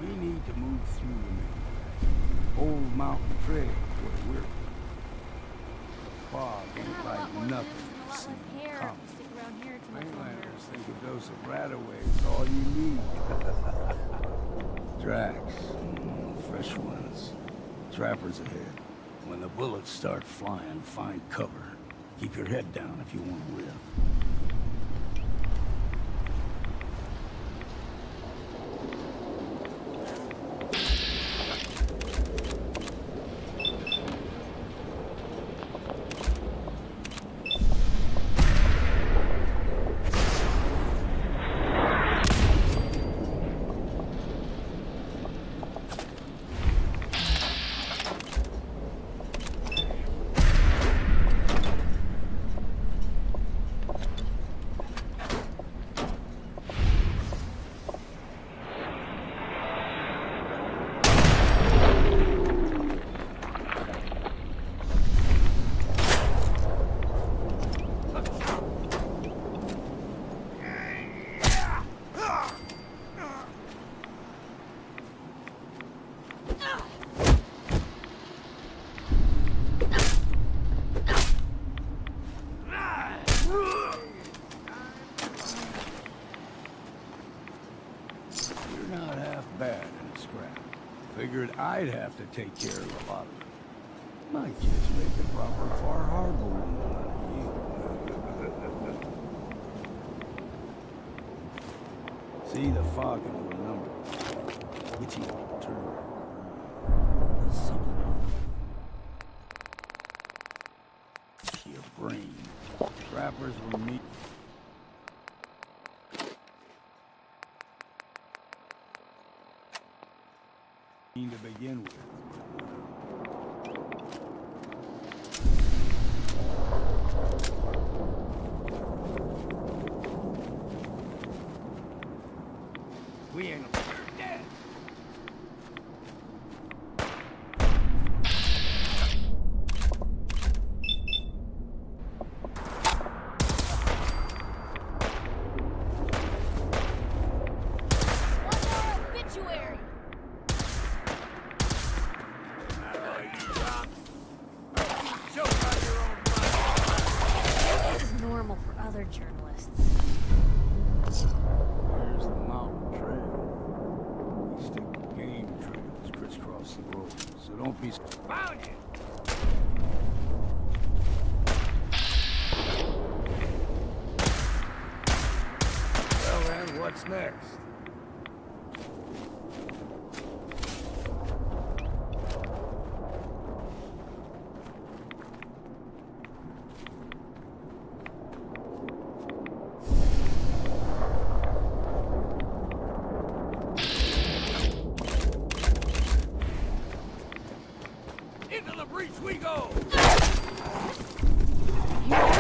We need to move through the old mountain trail where we're. Fog ain't like nothing you've seen coming. Mainlanders think a dose of Radaway is all you need. Tracks, fresh ones. Trappers ahead. When the bullets start flying, find cover. Keep your head down if you want to live. You're not half bad in a scrap. Figured I'd have to take care of a lot of them. Might just make a proper Far Harbor woman out of you. See, the fog can do a number. Itchy turn. There's something else. Your brain. Trappers were meat. To begin with. We ain't dead. Obituary! This is normal for other journalists. Here's the mountain trail. We stick to game trails crisscross the road, so don't be... Found you! Well then, what's next? Into the breach we go! Might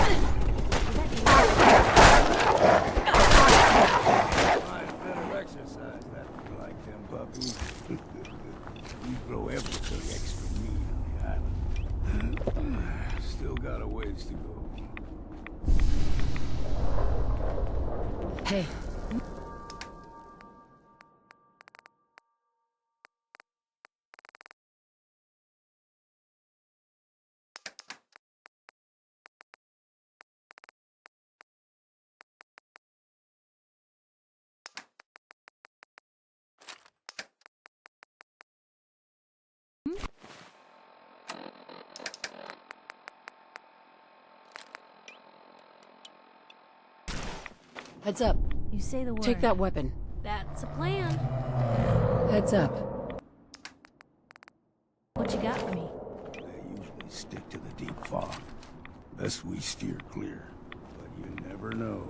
better exercise that you like them puppies. You grow everything extra mean on the island. Still got a ways to go. Hey. Heads up. You say the word. Take that weapon. That's a plan. Heads up. What you got for me? They usually stick to the deep fog. Best we steer clear. But you never know.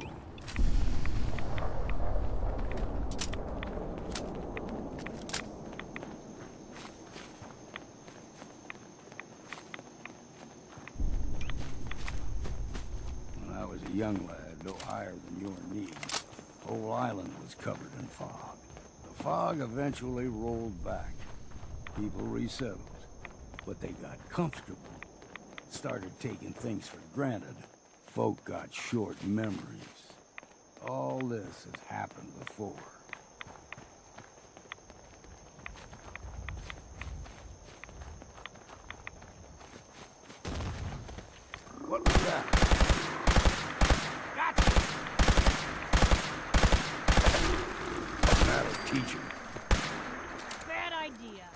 When I was a young lad, no higher than your knee, the whole island was covered in fog. The fog eventually rolled back. People resettled, but they got comfortable. Started taking things for granted. Folk got short memories. All this has happened before. What was that? That'll teach him. Bad idea.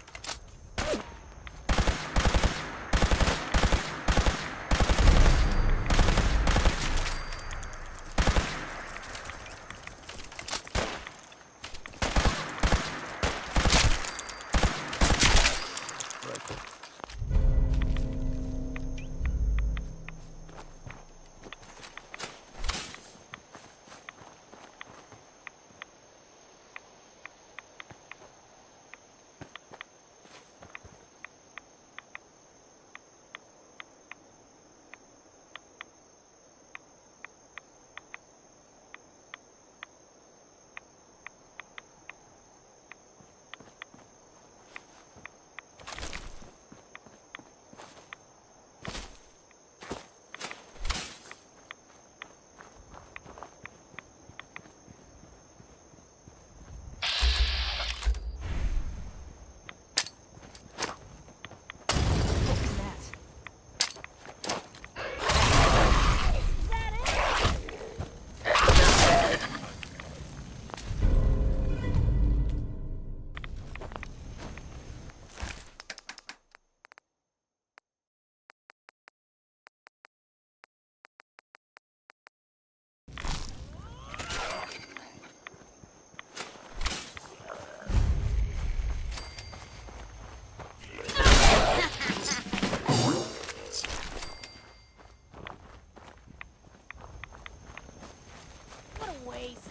What a waste.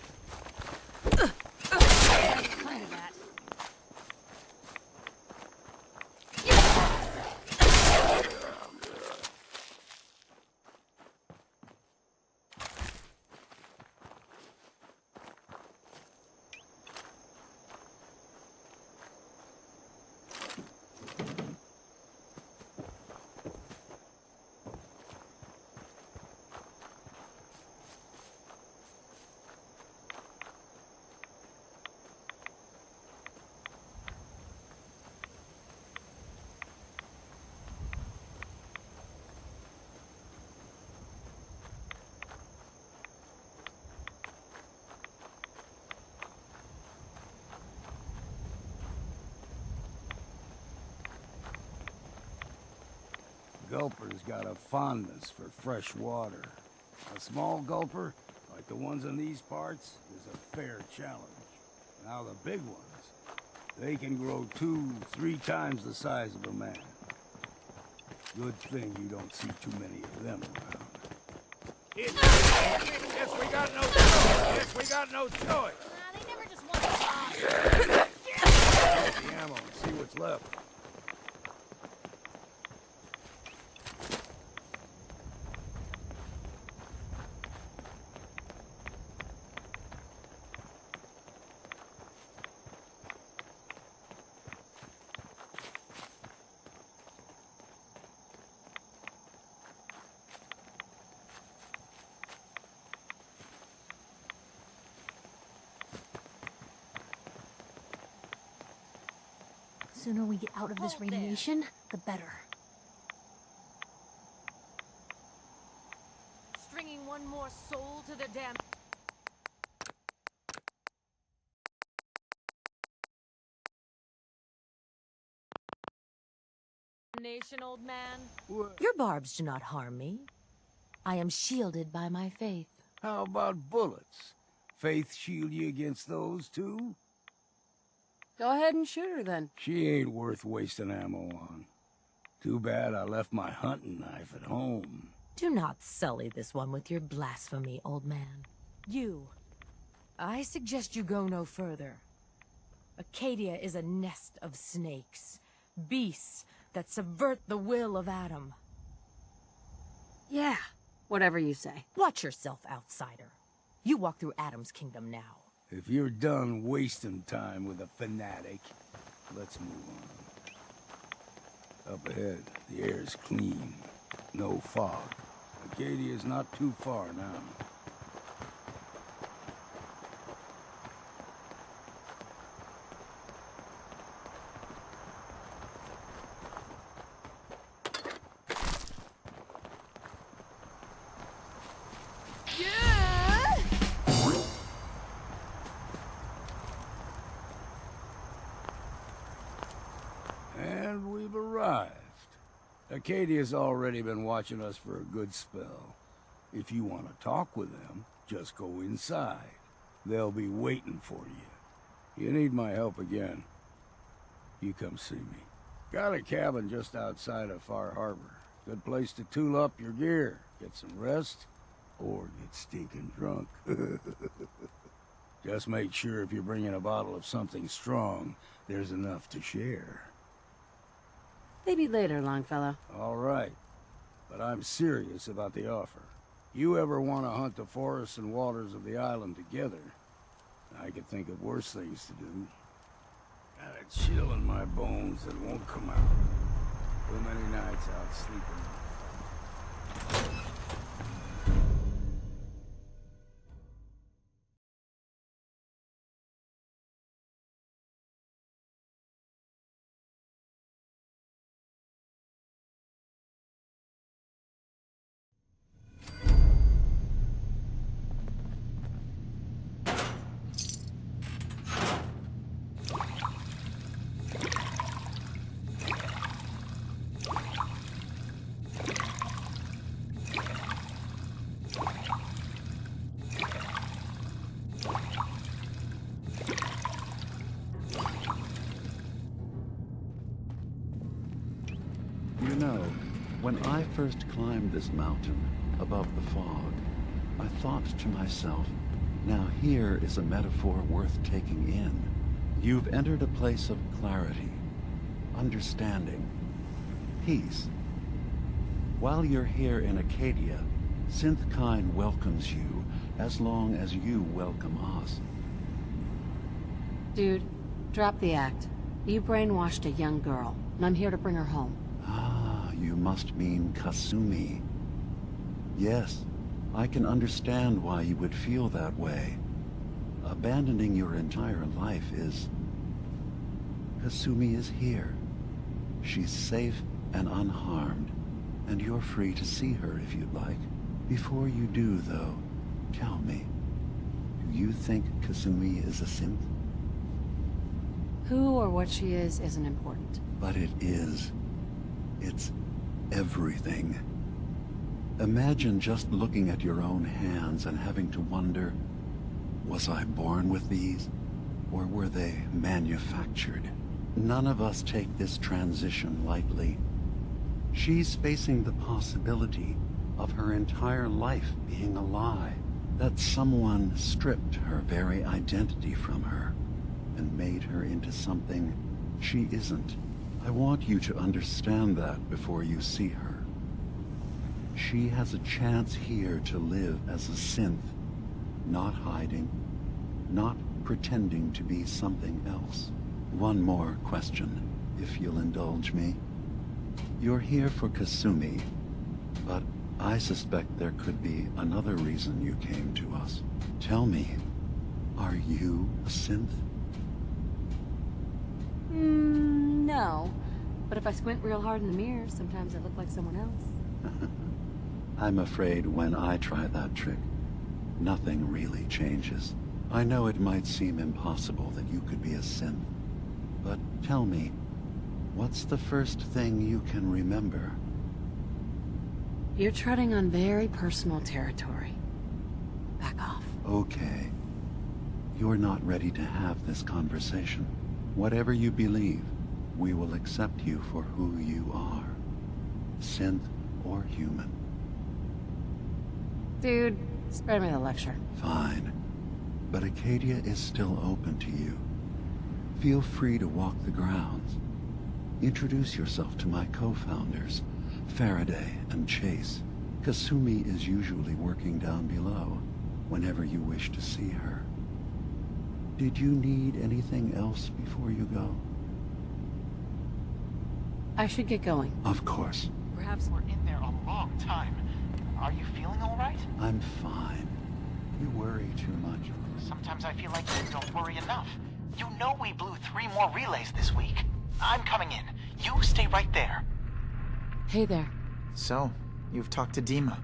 Kind of that. Gulper's got a fondness for fresh water. A small gulper, like the ones in these parts, is a fair challenge. Now the big ones, they can grow 2-3 times the size of a man. Good thing you don't see too many of them around. Guess we got no choice. Guess we got no choice. They never just want to Get the ammo and see what's left. The sooner we get out of this radiation, the better. Stringing one more soul to the damn... Nation, old man. Your barbs do not harm me. I am shielded by my faith. How about bullets? Faith shield you against those, too? Go ahead and shoot her, then. She ain't worth wasting ammo on. Too bad I left my hunting knife at home. Do not sully this one with your blasphemy, old man. You. I suggest you go no further. Acadia is a nest of snakes. Beasts that subvert the will of Adam. Yeah, whatever you say. Watch yourself, outsider. You walk through Adam's kingdom now. If you're done wasting time with a fanatic, let's move on. Up ahead, the air's clean. No fog. Acadia's not too far now. And we've arrived. Acadia's already been watching us for a good spell. If you want to talk with them, just go inside. They'll be waiting for you. You need my help again, you come see me. Got a cabin just outside of Far Harbor. Good place to tool up your gear, get some rest, or get stinking drunk. Just make sure if you're bringing a bottle of something strong, there's enough to share. Maybe later, Longfellow. All right, but I'm serious about the offer. You ever want to hunt the forests and waters of the island together, I could think of worse things to do. Got a chill in my bones that won't come out. Too many nights out sleeping. You know, when I first climbed this mountain above the fog, I thought to myself, now here is a metaphor worth taking in. You've entered a place of clarity, understanding, peace. While you're here in Acadia, Synthkind welcomes you as long as you welcome us. Dude, drop the act. You brainwashed a young girl, and I'm here to bring her home. Ah, you must mean Kasumi. Yes, I can understand why you would feel that way. Abandoning your entire life is... Kasumi is here. She's safe and unharmed, and you're free to see her if you'd like. Before you do, though, tell me, do you think Kasumi is a synth? Who or what she is isn't important. But it is. It's everything. Imagine just looking at your own hands and having to wonder, was I born with these, or were they manufactured? None of us take this transition lightly. She's facing the possibility of her entire life being a lie, that someone stripped her very identity from her and made her into something she isn't. I want you to understand that before you see her. She has a chance here to live as a synth, not hiding, not pretending to be something else. One more question, if you'll indulge me. You're here for Kasumi, but I suspect there could be another reason you came to us. Tell me, are you a synth? No. But if I squint real hard in the mirror, sometimes I look like someone else. I'm afraid when I try that trick, nothing really changes. I know it might seem impossible that you could be a synth, but tell me, what's the first thing you can remember? You're treading on very personal territory. Back off. Okay. You're not ready to have this conversation. Whatever you believe, we will accept you for who you are. Synth or human. Dude, spare me the lecture. Fine. But Acadia is still open to you. Feel free to walk the grounds. Introduce yourself to my co-founders, Faraday and Chase. Kasumi is usually working down below, whenever you wish to see her. Did you need anything else before you go? I should get going. Of course. Perhaps we're in there a long time. Are you feeling all right? I'm fine. You worry too much. Sometimes I feel like you don't worry enough. You know we blew 3 more relays this week. I'm coming in. You stay right there. Hey there. So, you've talked to Dima.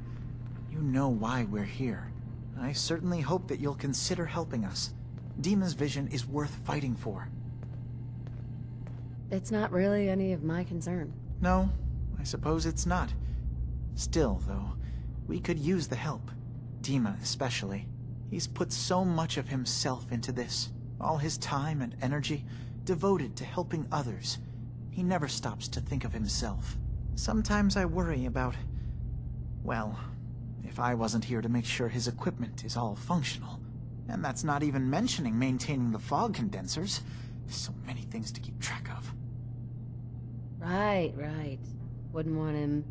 You know why we're here. I certainly hope that you'll consider helping us. Dima's vision is worth fighting for. It's not really any of my concern. No, I suppose it's not. Still, though, we could use the help. Dima especially. He's put so much of himself into this. All his time and energy devoted to helping others. He never stops to think of himself. Sometimes I worry about... well, if I wasn't here to make sure his equipment is all functional. And that's not even mentioning maintaining the fog condensers. So many things to keep track of. Right. Wouldn't want him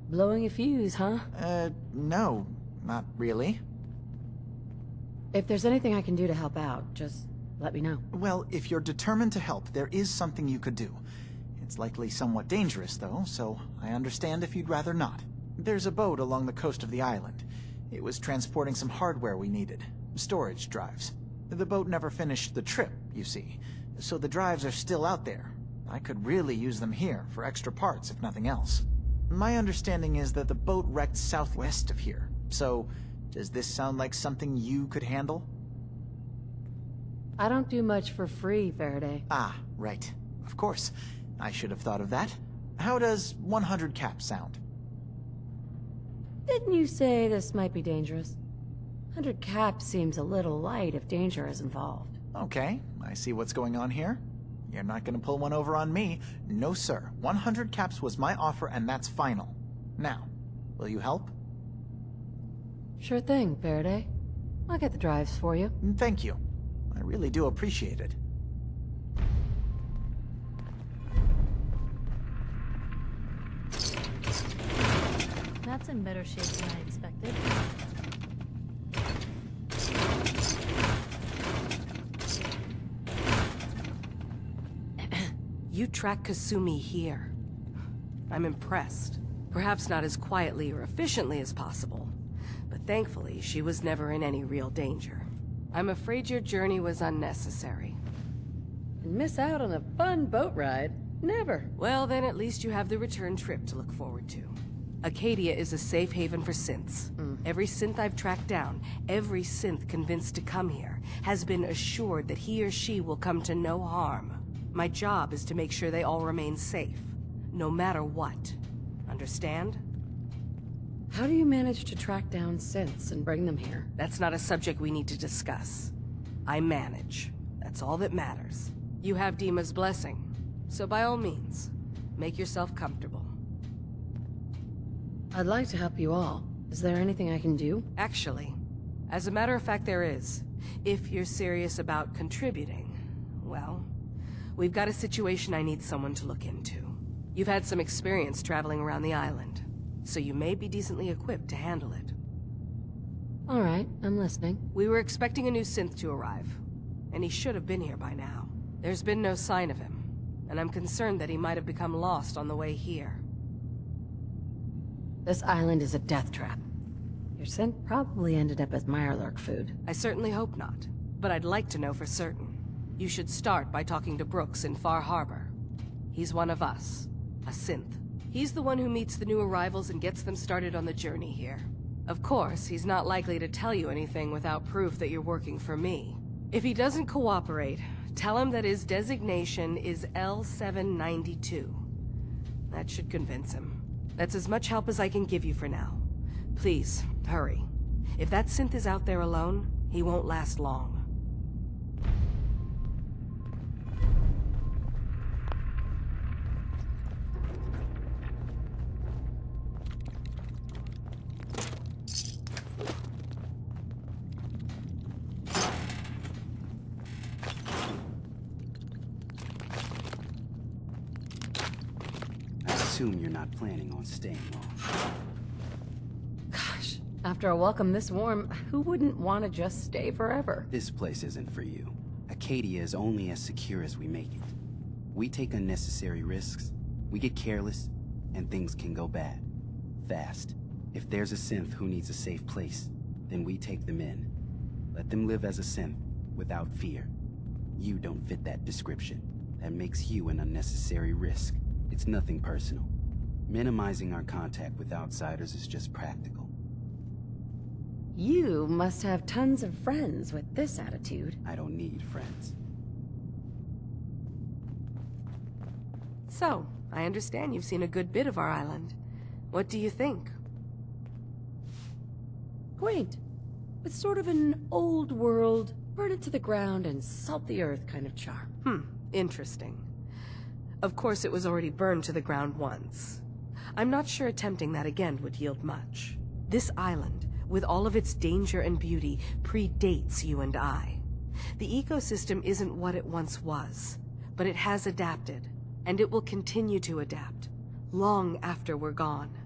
blowing a fuse, huh? No, not really. If there's anything I can do to help out, just let me know. Well, if you're determined to help, there is something you could do. It's likely somewhat dangerous, though, so I understand if you'd rather not. There's a boat along the coast of the island. It was transporting some hardware we needed. Storage drives. The boat never finished the trip, you see, so the drives are still out there. I could really use them here for extra parts, if nothing else. My understanding is that the boat wrecked southwest of here, so does this sound like something you could handle? I don't do much for free, Faraday. Ah, right. Of course. I should have thought of that. How does 100 caps sound? Didn't you say this might be dangerous? 100 caps seems a little light if danger is involved. Okay, I see what's going on here. You're not gonna pull one over on me. No, sir. 100 caps was my offer, and that's final. Now, will you help? Sure thing, Faraday. I'll get the drives for you. Thank you. I really do appreciate it. That's in better shape than I expected. You track Kasumi here. I'm impressed. Perhaps not as quietly or efficiently as possible, but thankfully she was never in any real danger. I'm afraid your journey was unnecessary. And miss out on a fun boat ride? Never. Well, then at least you have the return trip to look forward to. Acadia is a safe haven for synths. Every synth I've tracked down, every synth convinced to come here, has been assured that he or she will come to no harm. My job is to make sure they all remain safe, no matter what. Understand? How do you manage to track down synths and bring them here? That's not a subject we need to discuss. I manage. That's all that matters. You have Dima's blessing, so by all means, make yourself comfortable. I'd like to help you all. Is there anything I can do? Actually, as a matter of fact, there is. If you're serious about contributing, well, we've got a situation I need someone to look into. You've had some experience traveling around the island, so you may be decently equipped to handle it. All right, I'm listening. We were expecting a new synth to arrive, and he should have been here by now. There's been no sign of him, and I'm concerned that he might have become lost on the way here. This island is a death trap. Your synth probably ended up as Mirelurk food. I certainly hope not, but I'd like to know for certain. You should start by talking to Brooks in Far Harbor. He's one of us, a synth. He's the one who meets the new arrivals and gets them started on the journey here. Of course, he's not likely to tell you anything without proof that you're working for me. If he doesn't cooperate, tell him that his designation is L792. That should convince him. That's as much help as I can give you for now. Please, hurry. If that synth is out there alone, he won't last long. assume you're not planning on staying long. Gosh, after a welcome this warm, who wouldn't want to just stay forever? This place isn't for you. Acadia is only as secure as we make it. We take unnecessary risks, we get careless, and things can go bad. Fast. If there's a synth who needs a safe place, then we take them in. Let them live as a synth, without fear. You don't fit that description. That makes you an unnecessary risk. It's nothing personal. Minimizing our contact with outsiders is just practical. You must have tons of friends with this attitude. I don't need friends. So, I understand you've seen a good bit of our island. What do you think? Quaint. With sort of an old world, burn it to the ground and salt the earth kind of charm. Interesting. Of course it was already burned to the ground once. I'm not sure attempting that again would yield much. This island, with all of its danger and beauty, predates you and I. The ecosystem isn't what it once was, but it has adapted, and it will continue to adapt, long after we're gone.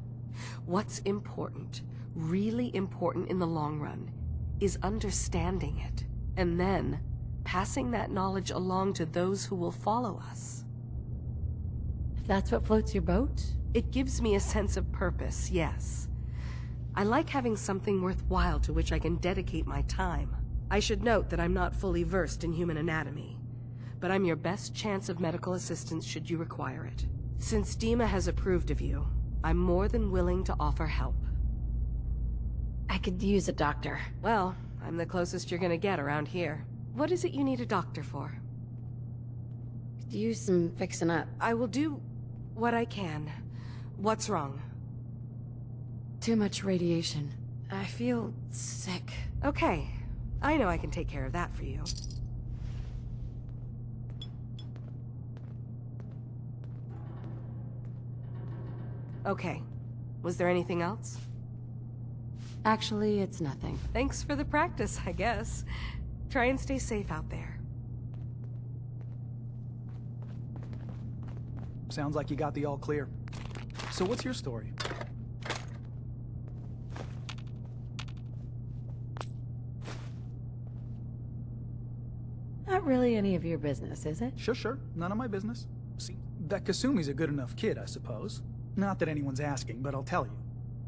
What's important, really important in the long run, is understanding it, and then passing that knowledge along to those who will follow us. If that's what floats your boat? It gives me a sense of purpose, yes. I like having something worthwhile to which I can dedicate my time. I should note that I'm not fully versed in human anatomy, but I'm your best chance of medical assistance should you require it. Since Dima has approved of you, I'm more than willing to offer help. I could use a doctor. Well, I'm the closest you're gonna get around here. What is it you need a doctor for? Could use some fixing up. I will do what I can. What's wrong? Too much radiation. I feel sick. Okay. I know I can take care of that for you. Okay. Was there anything else? Actually, it's nothing. Thanks for the practice, I guess. Try and stay safe out there. Sounds like you got the all clear. So what's your story? Not really any of your business, is it? Sure. None of my business. See, that Kasumi's a good enough kid, I suppose. Not that anyone's asking, but I'll tell you.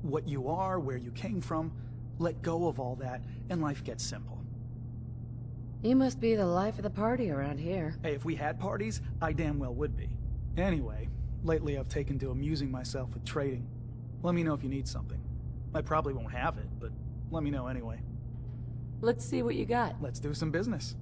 What you are, where you came from, let go of all that, and life gets simple. You must be the life of the party around here. Hey, if we had parties, I damn well would be. Anyway, lately I've taken to amusing myself with trading. Let me know if you need something. I probably won't have it, but let me know anyway. Let's see what you got. Let's do some business.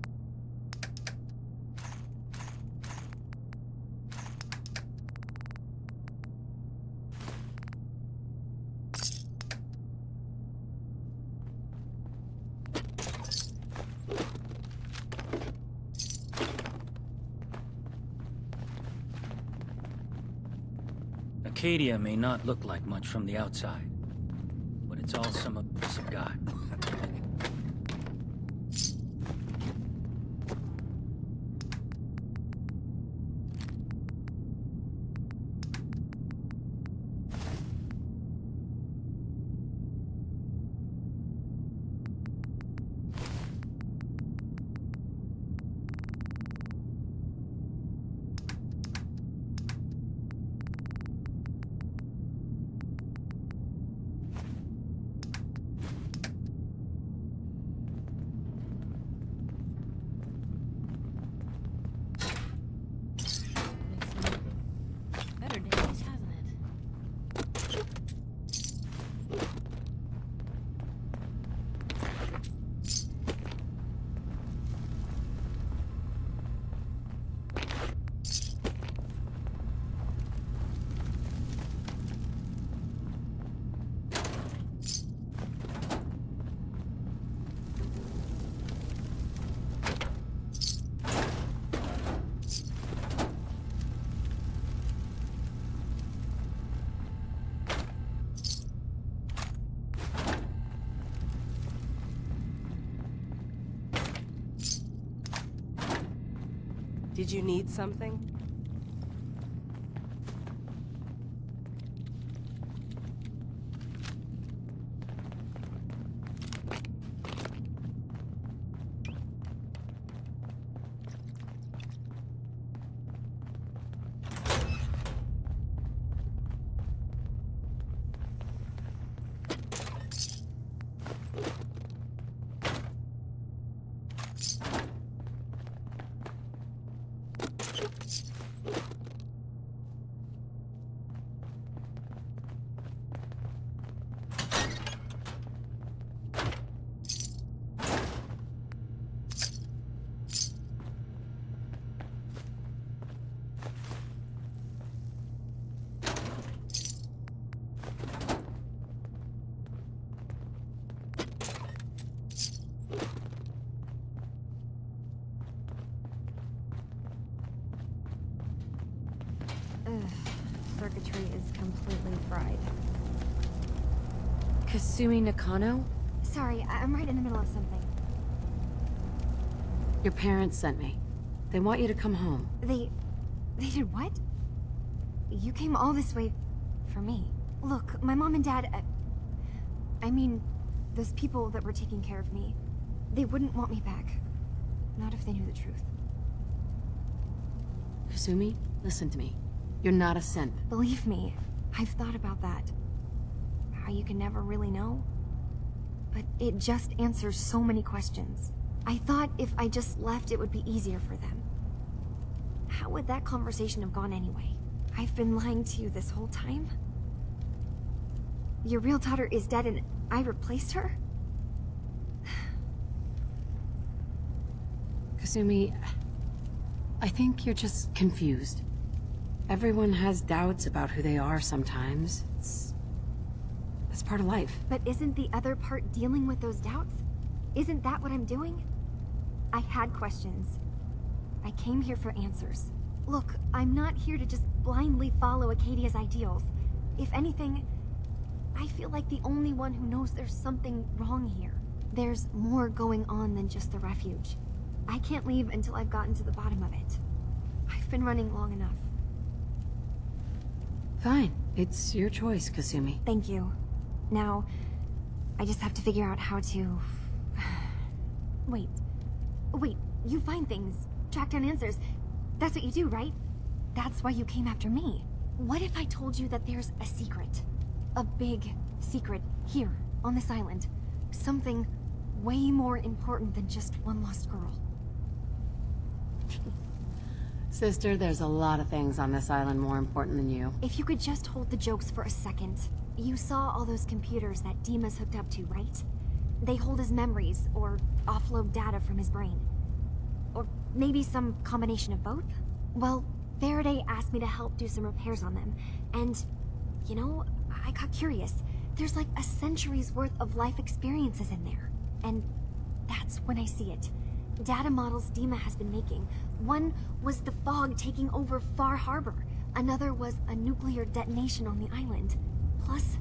Acadia may not look like much from the outside, but it's all some of us have got. Better days, hasn't it? Did you need something? circuitry is completely fried. Kasumi Nakano? Sorry, I'm right in the middle of something. Your parents sent me. They want you to come home. They did what? You came all this way for me. Look, my mom and dad, I mean, those people that were taking care of me, they wouldn't want me back. Not if they knew the truth. Kasumi, listen to me. You're not a synth. Believe me, I've thought about that. How you can never really know. But it just answers so many questions. I thought if I just left, it would be easier for them. How would that conversation have gone anyway? I've been lying to you this whole time? Your real daughter is dead and I replaced her? Kasumi, I think you're just confused. Everyone has doubts about who they are sometimes. It's part of life. But isn't the other part dealing with those doubts? Isn't that what I'm doing? I had questions. I came here for answers. Look, I'm not here to just blindly follow Acadia's ideals. If anything, I feel like the only one who knows there's something wrong here. There's more going on than just the refuge. I can't leave until I've gotten to the bottom of it. I've been running long enough. Fine. It's your choice, Kasumi. Thank you. Now, I just have to figure out how to... Wait, you find things, track down answers. That's what you do, right? That's why you came after me. What if I told you that there's a secret? A big secret here, on this island. Something way more important than just one lost girl. Sister, there's a lot of things on this island more important than you. If you could just hold the jokes for a second. You saw all those computers that Dima's hooked up to, right? They hold his memories, or offload data from his brain. Or maybe some combination of both? Well, Faraday asked me to help do some repairs on them, and, you know, I got curious. There's like a century's worth of life experiences in there. And that's when I see it. Data models Dima has been making. One was the fog taking over Far Harbor. Another was a nuclear detonation on the island. Plus,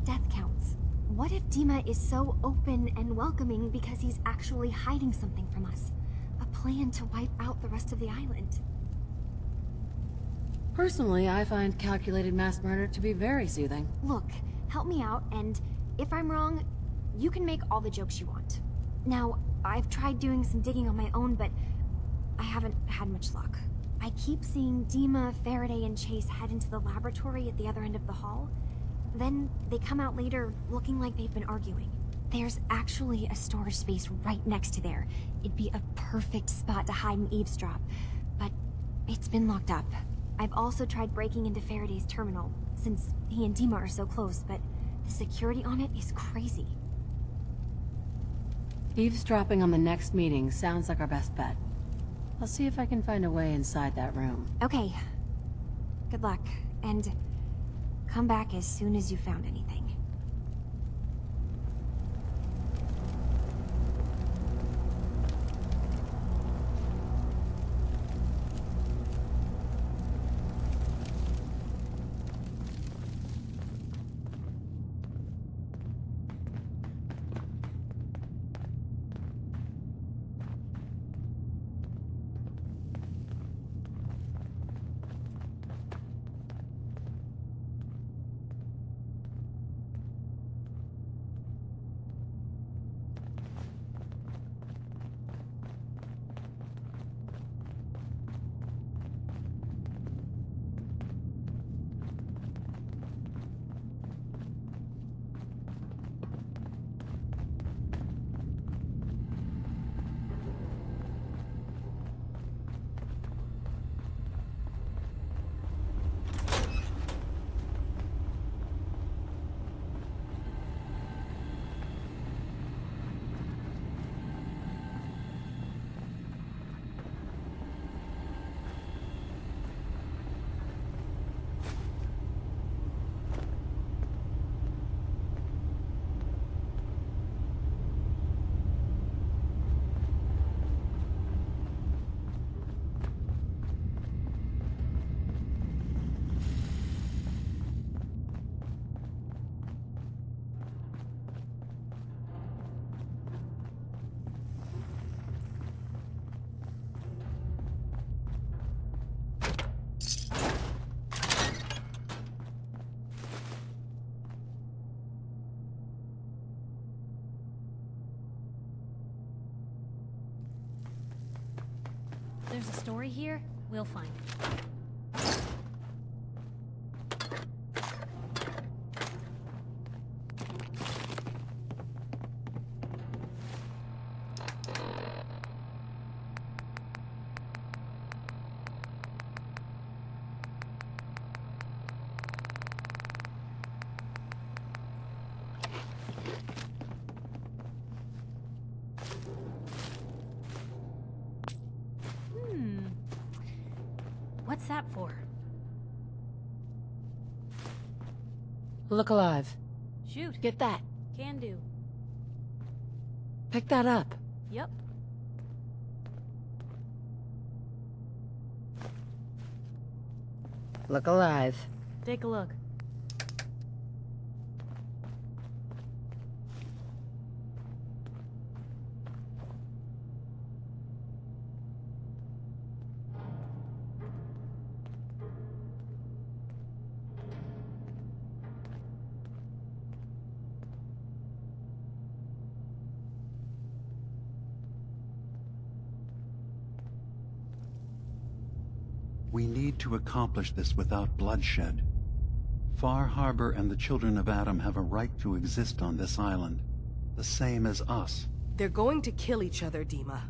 death counts. What if Dima is so open and welcoming because he's actually hiding something from us? A plan to wipe out the rest of the island. Personally, I find calculated mass murder to be very soothing. Look, help me out, and if I'm wrong, you can make all the jokes you want. Now, I've tried doing some digging on my own, but I haven't had much luck. I keep seeing Dima, Faraday, and Chase head into the laboratory at the other end of the hall. Then they come out later looking like they've been arguing. There's actually a storage space right next to there. It'd be a perfect spot to hide and eavesdrop, but it's been locked up. I've also tried breaking into Faraday's terminal, since he and Dima are so close, but the security on it is crazy. Eavesdropping on the next meeting sounds like our best bet. I'll see if I can find a way inside that room. Okay. Good luck, and come back as soon as you found anything. there's a story here, we'll find it. What's that for? Look alive. Shoot. Get that. Can do. Pick that up. Yep. Look alive. Take a look. We need to accomplish this without bloodshed. Far Harbor and the children of Adam have a right to exist on this island, the same as us. They're going to kill each other, Dima.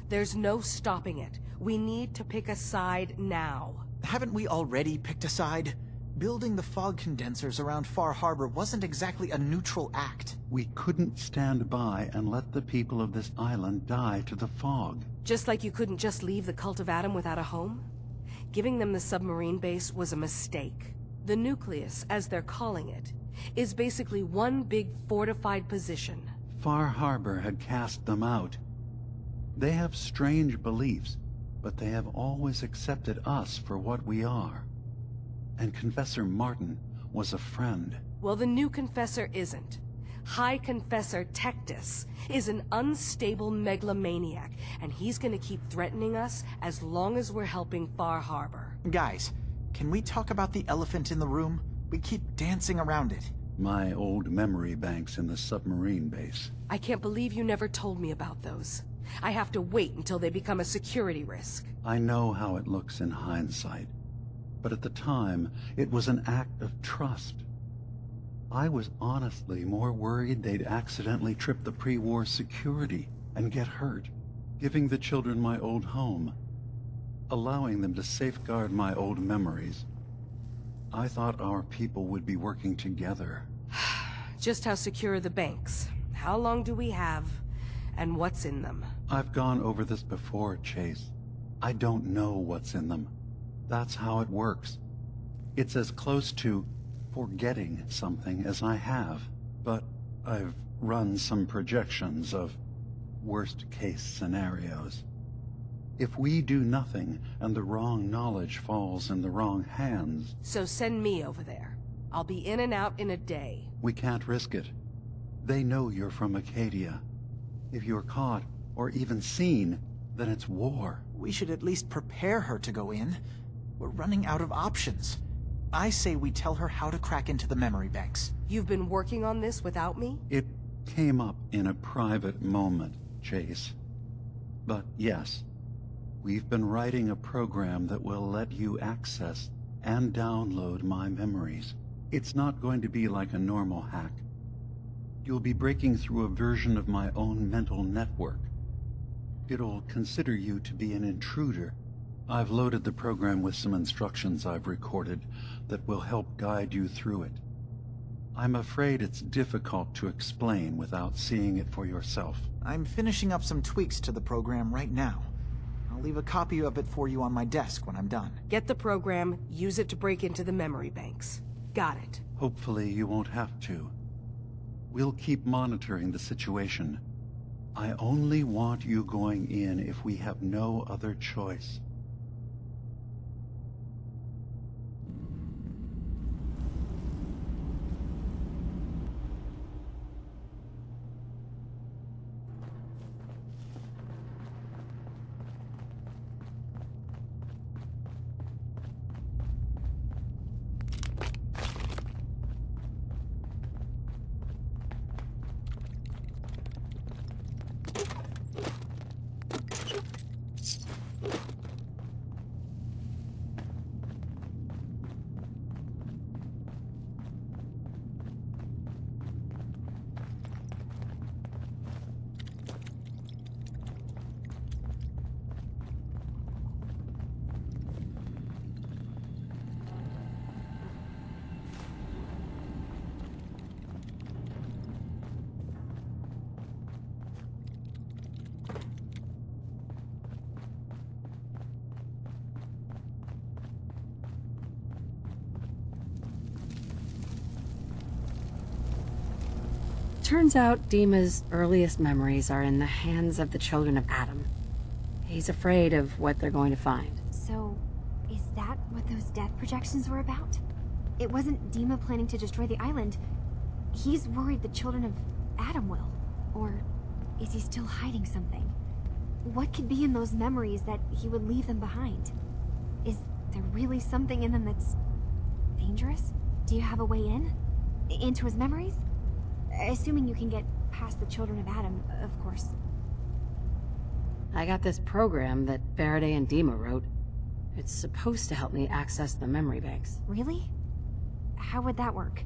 There's no stopping it. We need to pick a side now. Haven't we already picked a side? Building the fog condensers around Far Harbor wasn't exactly a neutral act. We couldn't stand by and let the people of this island die to the fog. Just like you couldn't just leave the Cult of Adam without a home? Giving them the submarine base was a mistake. The nucleus, as they're calling it, is basically one big fortified position. Far Harbor had cast them out. They have strange beliefs, but they have always accepted us for what we are. And Confessor Martin was a friend. Well, the new Confessor isn't. High Confessor Tectus is an unstable megalomaniac, and he's gonna keep threatening us as long as we're helping Far Harbor. Guys, can we talk about the elephant in the room? We keep dancing around it. My old memory banks in the submarine base. I can't believe you never told me about those. I have to wait until they become a security risk. I know how it looks in hindsight, but at the time, it was an act of trust. I was honestly more worried they'd accidentally trip the pre-war security and get hurt, giving the children my old home, allowing them to safeguard my old memories. I thought our people would be working together. Just how secure are the banks? How long do we have? And what's in them? I've gone over this before, Chase. I don't know what's in them. That's how it works. It's as close to forgetting something as I have, but I've run some projections of worst-case scenarios. If we do nothing and the wrong knowledge falls in the wrong hands... So send me over there. I'll be in and out in a day. We can't risk it. They know you're from Acadia. If you're caught, or even seen, then it's war. We should at least prepare her to go in. We're running out of options. I say we tell her how to crack into the memory banks. You've been working on this without me? It came up in a private moment, Chase. But yes, we've been writing a program that will let you access and download my memories. It's not going to be like a normal hack. You'll be breaking through a version of my own mental network. It'll consider you to be an intruder. I've loaded the program with some instructions I've recorded that will help guide you through it. I'm afraid it's difficult to explain without seeing it for yourself. I'm finishing up some tweaks to the program right now. I'll leave a copy of it for you on my desk when I'm done. Get the program, use it to break into the memory banks. Got it. Hopefully you won't have to. We'll keep monitoring the situation. I only want you going in if we have no other choice. turns out Dima's earliest memories are in the hands of the children of Adam. He's afraid of what they're going to find. So, is that what those death projections were about? It wasn't Dima planning to destroy the island. He's worried the children of Adam will. Or is he still hiding something? What could be in those memories that he would leave them behind? Is there really something in them that's dangerous? Do you have a way in? Into his memories? Assuming you can get past the children of Adam, of course. I got this program that Faraday and Dima wrote. It's supposed to help me access the memory banks. Really? How would that work?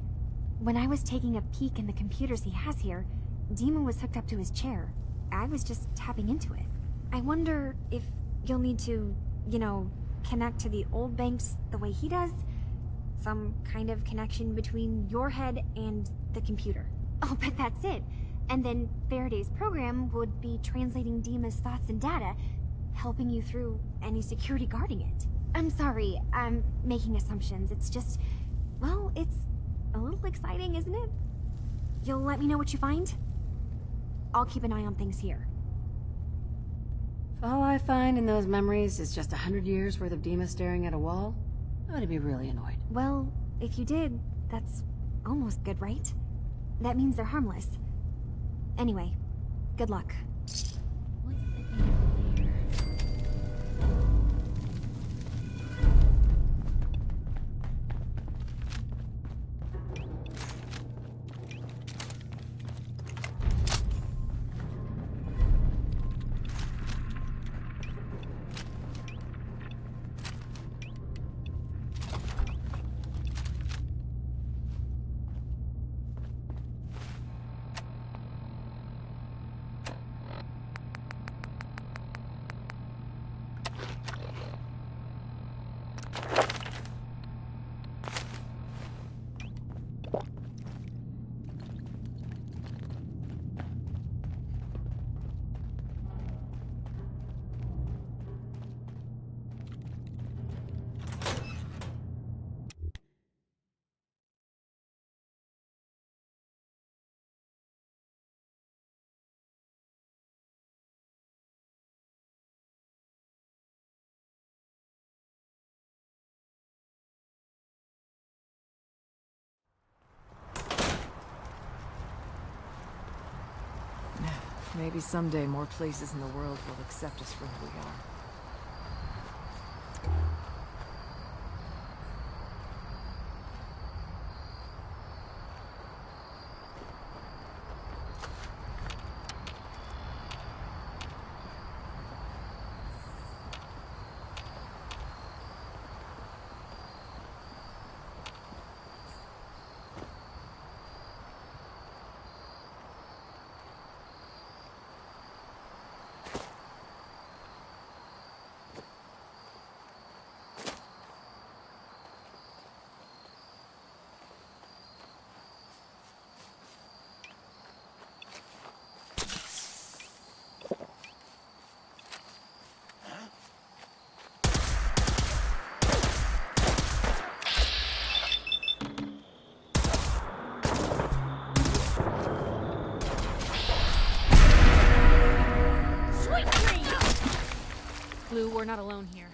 When I was taking a peek in the computers he has here, Dima was hooked up to his chair. I was just tapping into it. I wonder if you'll need to, you know, connect to the old banks the way he does? Some kind of connection between your head and the computer. Oh, but that's it. And then Faraday's program would be translating Dima's thoughts and data, helping you through any security guarding it. I'm sorry, I'm making assumptions. It's just, well, it's a little exciting, isn't it? You'll let me know what you find? I'll keep an eye on things here. If all I find in those memories is just 100 years worth of Dima staring at a wall, I'd be really annoyed. Well, if you did, that's almost good, right? That means they're harmless. Anyway, good luck. Maybe someday more places in the world will accept us for who we are. Blue, we're not alone here.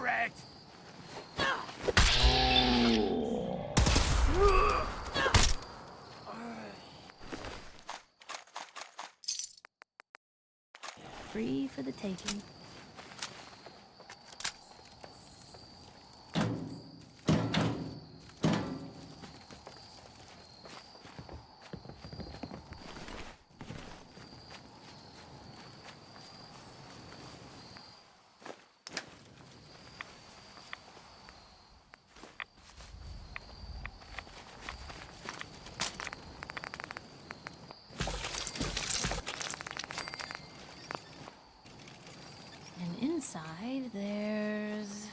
turret! Free for the taking. And inside, there's...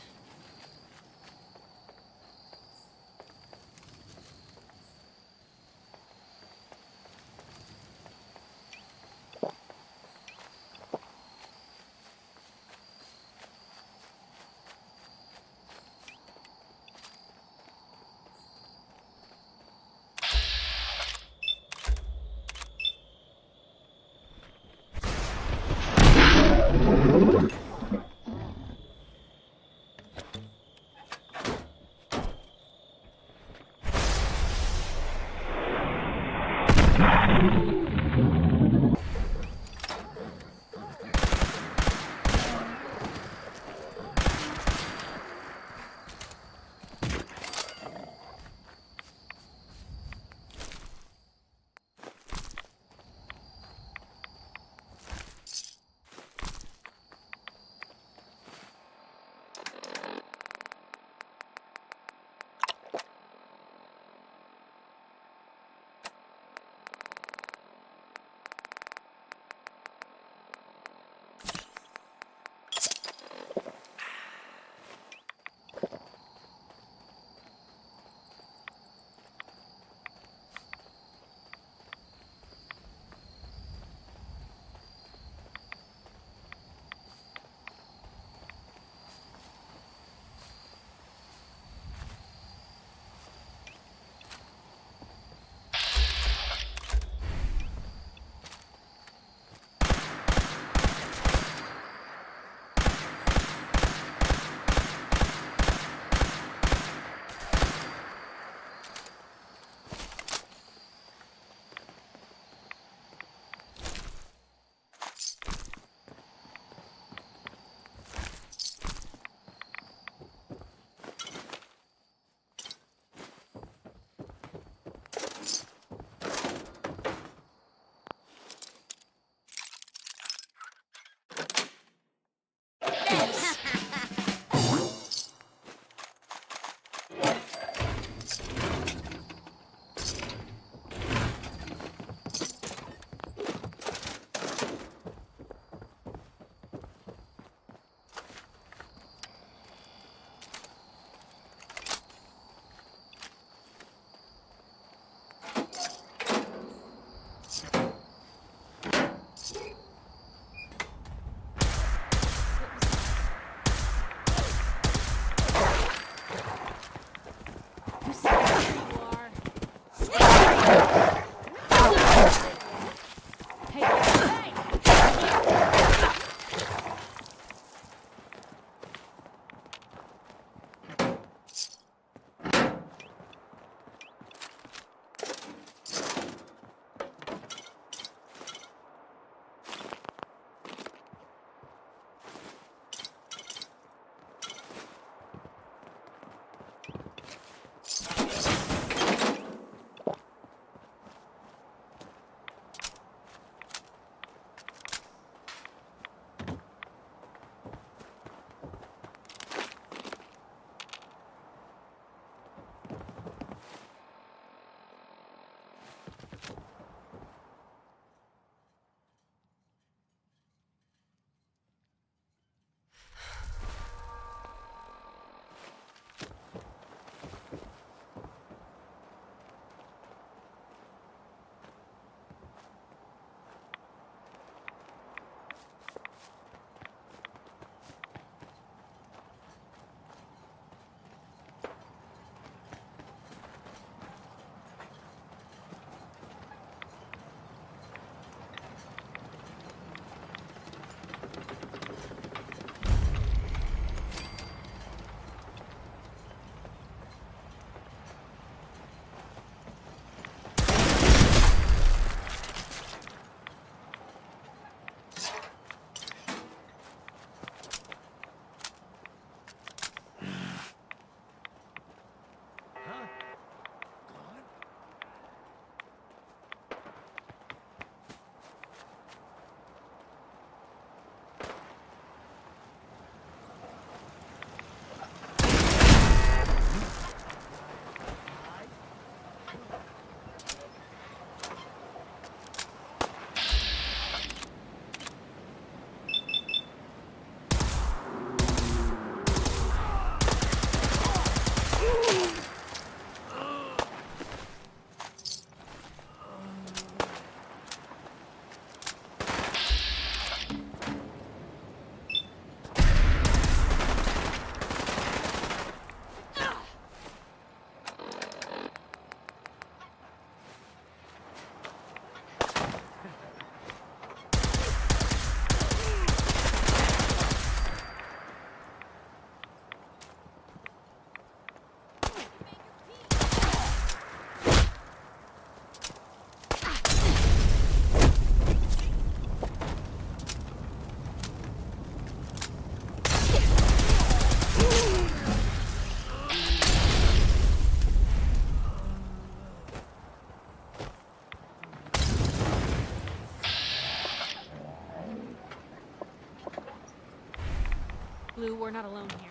we're not alone here.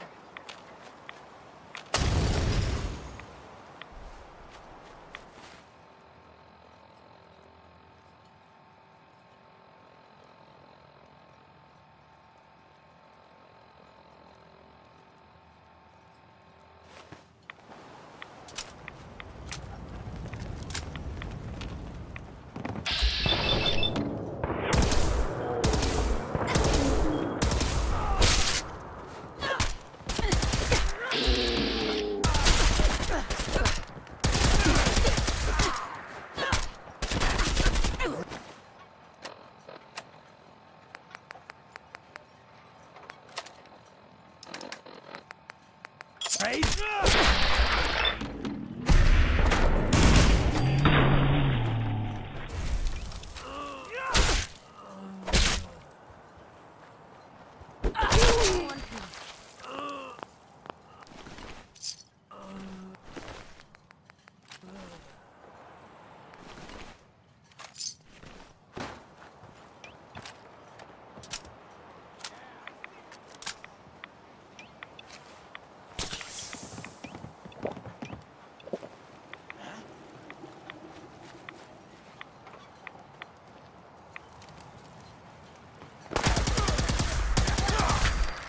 Hey!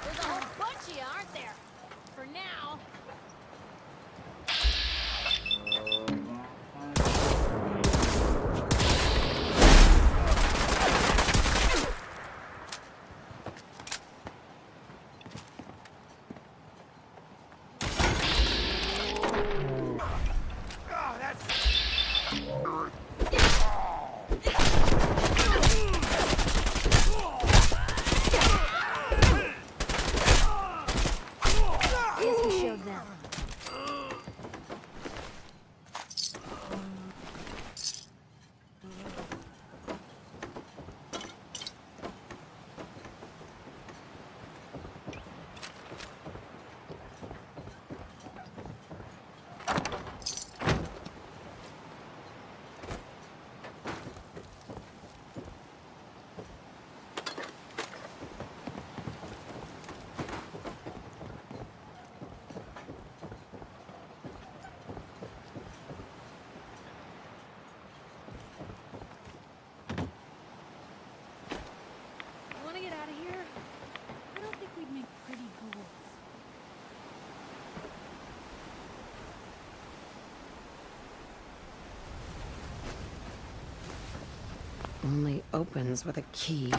There's a whole bunch of you, aren't there? For now. Oh, that's... Guess we showed them. Want to get out of here? I don't think we'd make pretty ghouls. Only opens with a key.